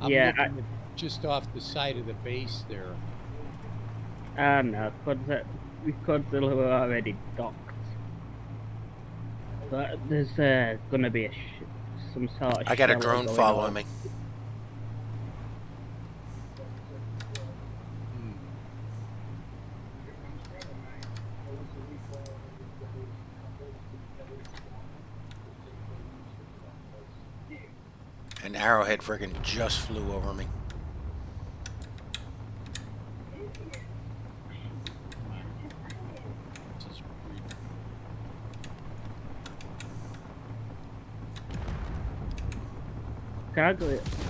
I'm Yeah, looking at just off the side of the base there. no, Godzilla were already docked. But there's gonna be some sort of. I got a shallow drone going following on. me. An arrowhead friggin' just flew over me.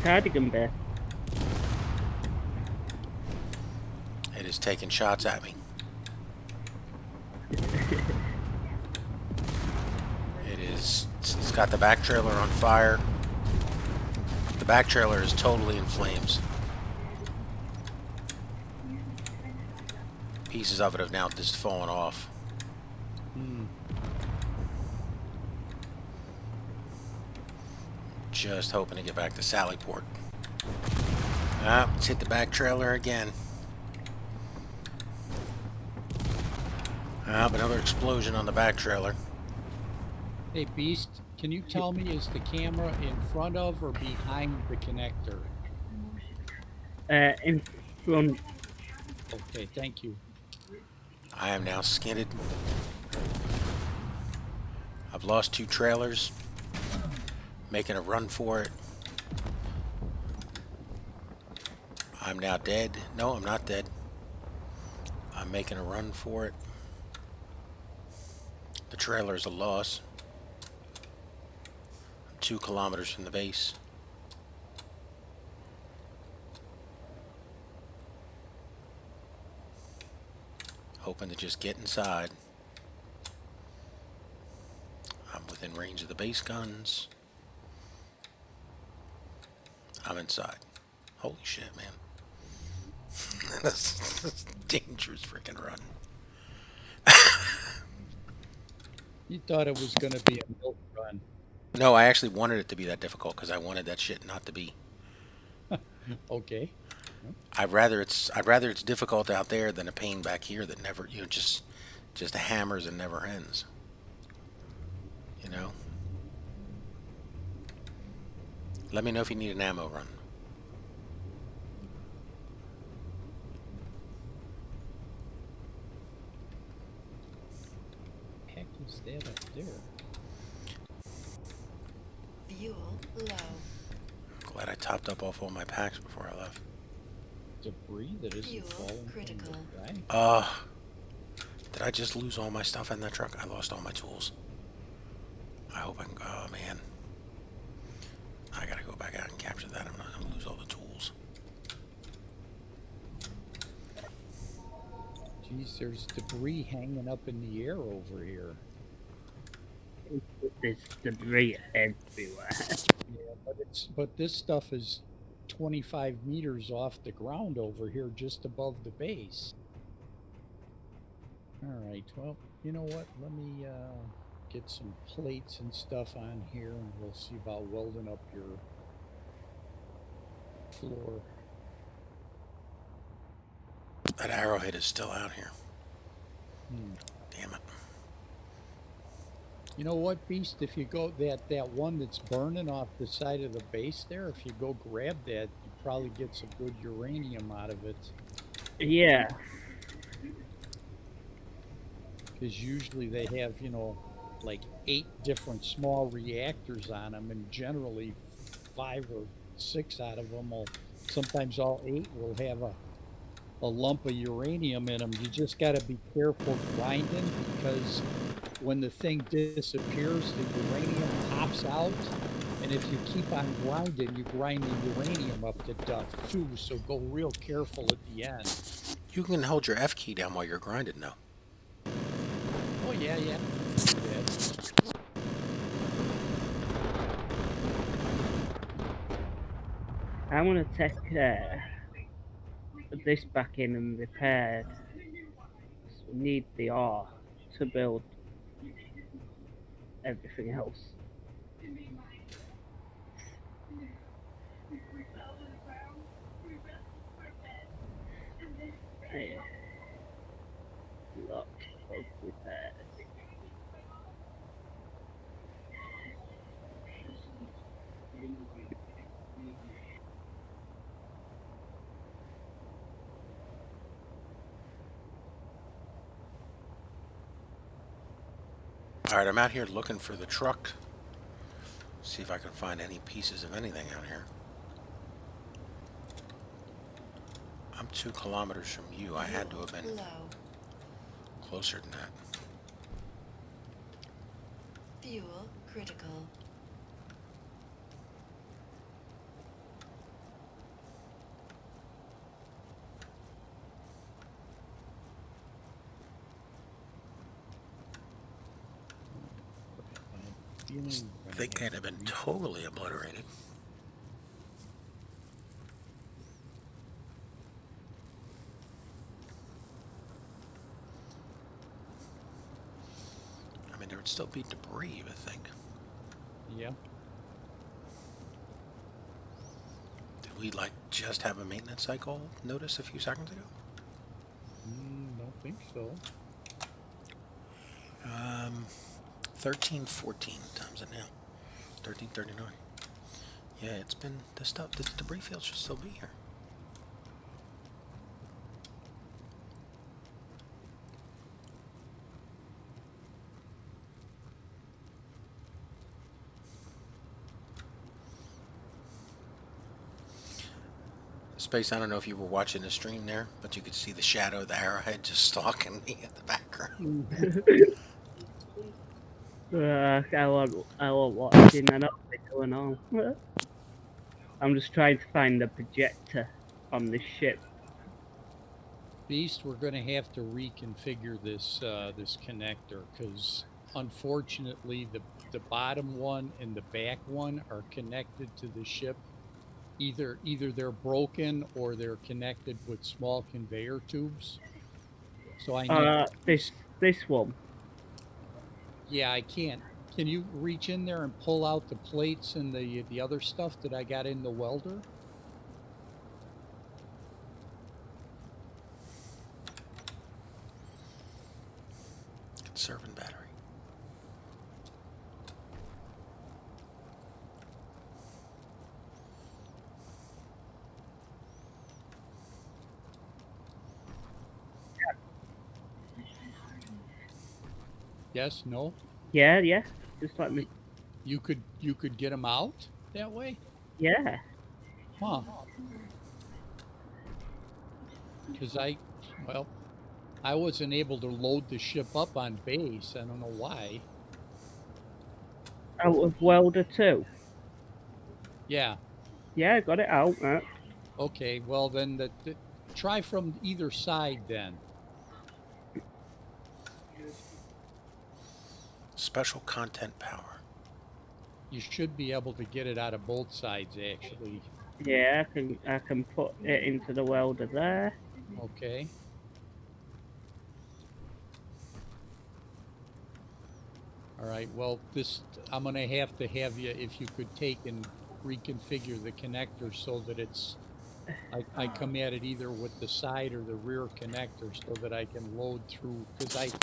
Cardigan Bear. It is taking shots at me. It's got the back trailer on fire. The back trailer is totally in flames. Pieces of it have now just fallen off. Just hoping to get back to Sallyport. Ah, let's hit the back trailer again. Ah, another explosion on the back trailer. Hey, Beast, can you tell me, is the camera in front of or behind the connector? In front. Okay, thank you. I am now skinned. I've lost 2 trailers. Making a run for it. I'm now dead. No, I'm not dead. I'm making a run for it. The trailer is a loss. I'm 2 kilometers from the base. Hoping to just get inside. I'm within range of the base guns. I'm inside. Holy shit, man. That's a dangerous freaking run. You thought it was going to be a milk run. No, I actually wanted it to be that difficult because I wanted that shit not to be. Okay. I'd rather it's difficult out there than a pain back here that never, just hammers and never ends. You know? Let me know if you need an ammo run. Heck is that up there? Fuel low. Glad I topped up off all my packs before I left. Debris that isn't Fuel falling critical. from the sky? Did I just lose all my stuff in that truck? I lost all my tools. I hope I can go. Oh, man. I gotta go back out and capture that. I'm not gonna lose all the tools. Geez, there's debris hanging up in the air over here. There's debris everywhere. Yeah, but this stuff is 25 meters off the ground over here, just above the base. All right, well, you know what? Let me get some plates and stuff on here, and we'll see about welding up your floor. That arrowhead is still out here. Damn it. You know what, Beast? If you go that one that's burning off the side of the base there, if you go grab that, you probably get some good uranium out of it. Yeah. Because usually they have, like 8 different small reactors on them, and generally 5 or 6 out of them will, sometimes all 8 will have a lump of uranium in them. You just got to be careful grinding, because when the thing disappears, the uranium pops out. And if you keep on grinding, you grind the uranium up to dust too. So go real careful at the end. You can hold your F key down while you're grinding, though. Oh, yeah, yeah. I want to take this back in and repaired. So we need the ore to build everything else. Yeah. Lot of repairs. Alright, I'm out here looking for the truck. See if I can find any pieces of anything out here. I'm 2 kilometers from you. I had to have been Low. closer than that. Fuel critical. I think I'd have been totally obliterated. I mean, there would still be debris, you would think. Yeah. Did we, like, just have a maintenance cycle notice a few seconds ago? Don't think so. 1314 times it now. 1339. Yeah, it's been, the stuff, the debris field should still be here. Space, I don't know if you were watching the stream there, but you could see the shadow of the arrowhead just stalking me in the background. I want watching. I know what's going on. I'm just trying to find the projector on this ship. Beast, we're going to have to reconfigure this this connector, because unfortunately the bottom one and the back one are connected to the ship. Either they're broken or they're connected with small conveyor tubes. So I need this one. Yeah, I can't. Can you reach in there and pull out the plates and the other stuff that I got in the welder? Conserving battery. Yes, no? Yeah. Just let me. You could get them out that way? Yeah. Huh. Because I wasn't able to load the ship up on base. I don't know why. Out of welder too. Yeah. Yeah, I got it out. Okay, well then try from either side then. Special content power. You should be able to get it out of both sides, actually. Yeah, I can put it into the welder there. Okay. All right, well, I'm going to have you, if you could take and reconfigure the connector so that I come at it either with the side or the rear connector so that I can load through, because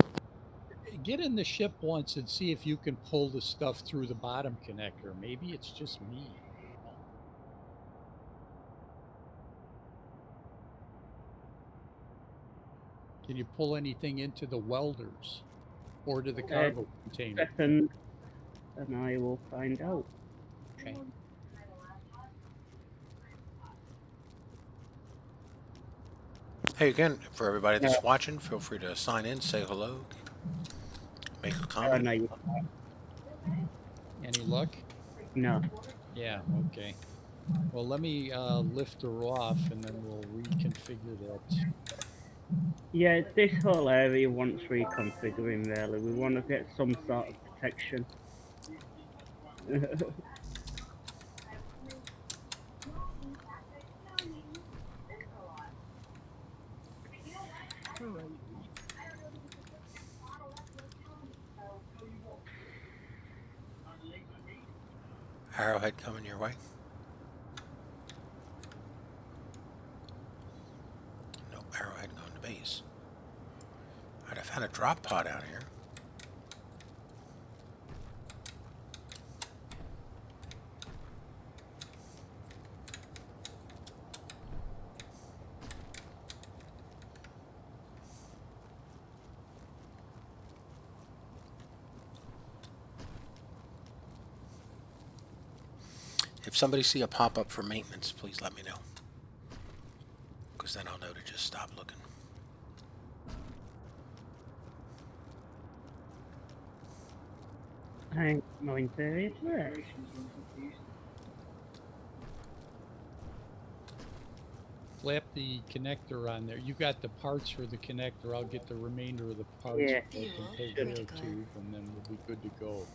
get in the ship once and see if you can pull the stuff through the bottom connector. Maybe it's just me. Can you pull anything into the welders or to the cargo container? Second, and I will find out. Okay. Hey, again, for everybody No, that's watching, feel free to sign in, say hello, make a oh, comment. no, Any luck? no. Yeah, okay. Well, let me lift her off and then we'll reconfigure that. Yeah, this whole area wants reconfiguring, really. We want to get some sort of protection. Alrighty. Arrowhead coming your way. Nope, arrowhead going to base. Alright, I found a drop pod out here. If somebody see a pop-up for maintenance, please let me know. Because then I'll know to just stop looking. I'm going to work. Flap the connector on there. You got the parts for the connector. I'll get the remainder of the parts Yeah. for the Fuel container critical. tube, and then we'll be good to go.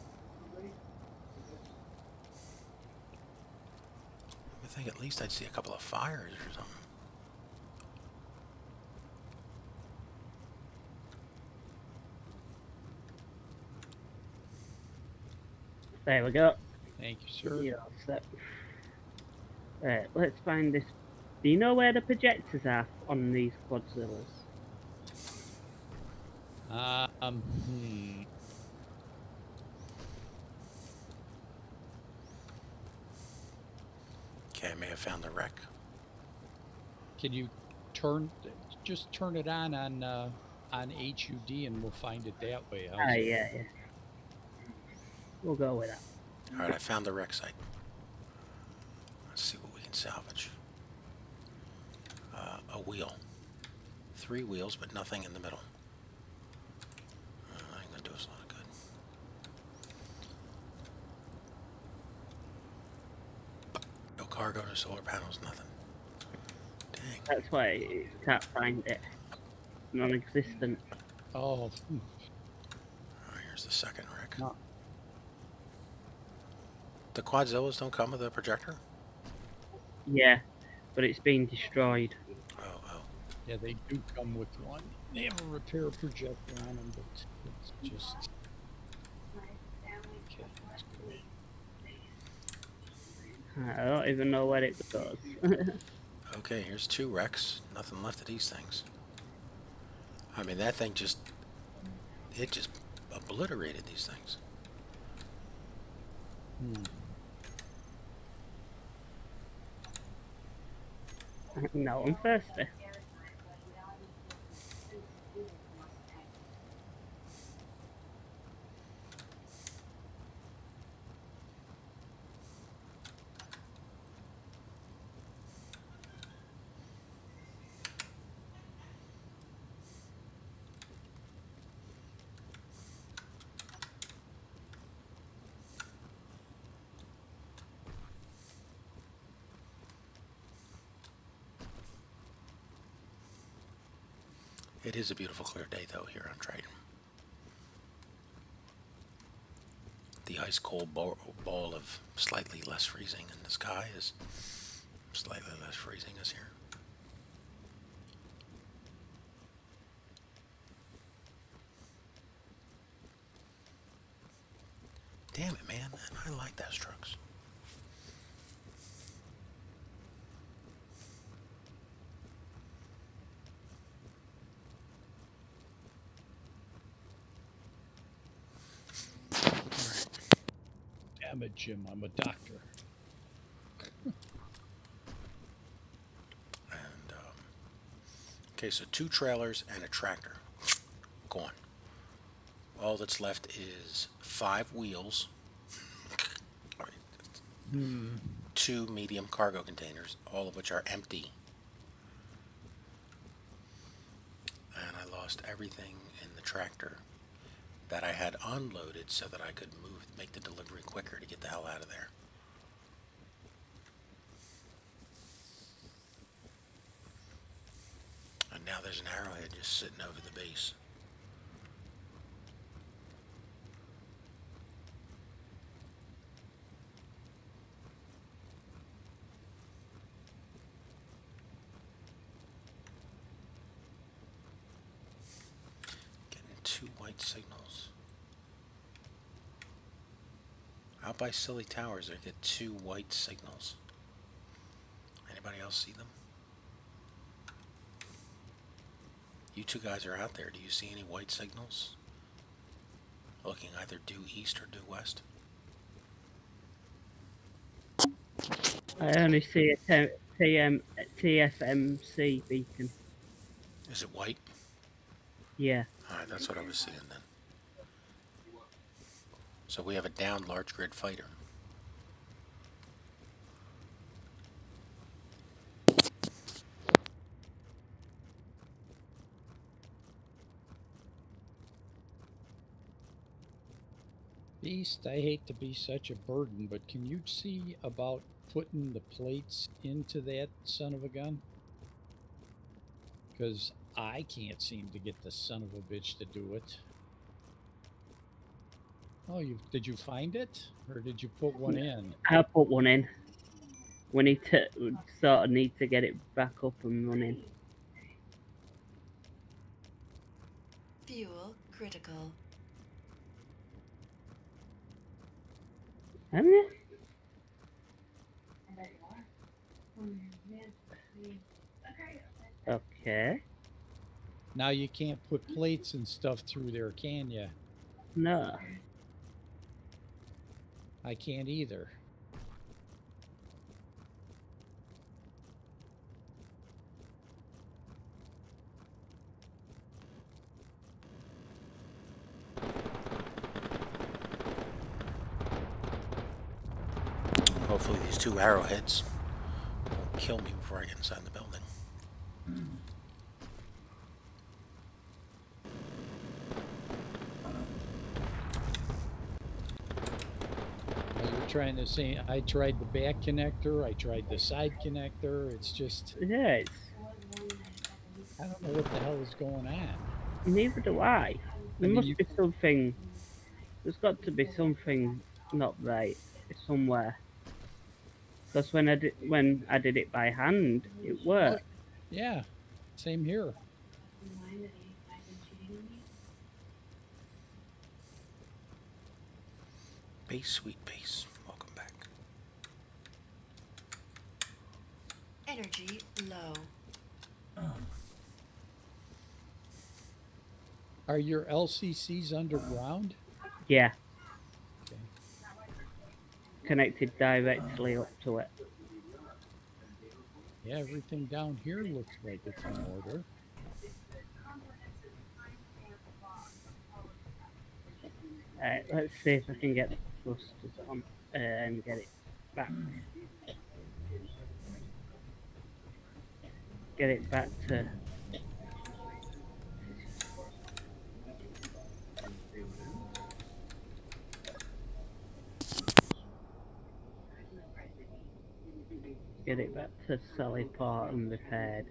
I think at least I'd see a couple of fires or something. There we go. Thank you, sir. You're all set. Right, let's find this. Do you know where the projectors are on these Quadzillas? Hmm. Okay, I may have found the wreck. Can you just turn it on HUD, and we'll find it that way. How's Ah, it? yeah. We'll go with that. Alright, I found the wreck site. Let's see what we can salvage. A wheel. 3 wheels, but nothing in the middle. Ain't gonna do us a lot of good. No cargo, no solar panels, nothing. Dang. That's why you can't find it. Non-existent. Oh, Alright, here's the second wreck. no. The Quadzillas don't come with a projector? Yeah, but it's been destroyed. Oh. Yeah, they do come with one. They have a repair projector on them, but it's just. Okay, let's go. I don't even know where it goes. Okay, here's 2 wrecks. Nothing left of these things. I mean, that thing just obliterated these things. No, I'm thirsty. It is a beautiful clear day, though, here on Triton. The ice cold ball of slightly less freezing in the sky is slightly less freezing as here. Damn it, man. I like those trucks. Damn it, Jim. I'm a doctor. And, okay, so 2 trailers and a tractor. Gone. All that's left is 5 wheels. 2 medium cargo containers, all of which are empty. lost everything in the tractor that I had unloaded so that I could make the delivery quicker to get the hell out of there. And now there's an arrowhead just sitting over the base. Getting 2 white signals. Out by Silly Towers, I get 2 white signals. Anybody else see them? You 2 guys are out there. Do you see any white signals? Looking either due east or due west? I only see a TFMC beacon. Is it white? Yeah. Alright, that's what I was seeing then. So we have a downed large grid fighter. Beast, I hate to be such a burden, but can you see about putting the plates into that son of a gun? Because I can't seem to get the son of a bitch to do it. Oh, did you find it? Or did you put one in? I put one in. We need to need to get it back up and running. Fuel critical. Haven't you? Okay. Now you can't put plates and stuff through there, can you? No. I can't either. Hopefully these 2 arrowheads won't kill me before I get inside the building. You're trying to say, I tried the back connector, I tried the side connector, it's just... Yeah, I don't know what the hell is going on. Neither do I. There must be something... There's got to be something not right somewhere. Because when I did it by hand, it worked. Yeah, same here. Base, sweet base. Welcome back. Energy low. Are your LCCs underground? Yeah. Okay. Connected directly up to it. Yeah, everything down here looks like it's in order. Let's see if I can get the thrusters on and get it back. Get it back to... Get it back to Sally Port and repaired.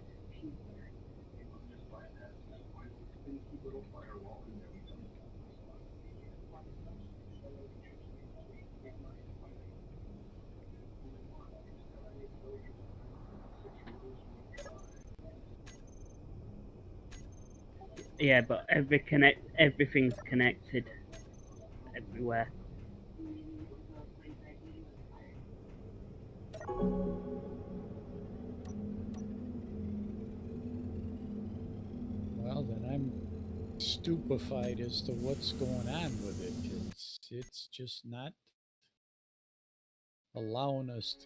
Yeah, but everything's connected everywhere. Well, then I'm stupefied as to what's going on with it. It's just not allowing us to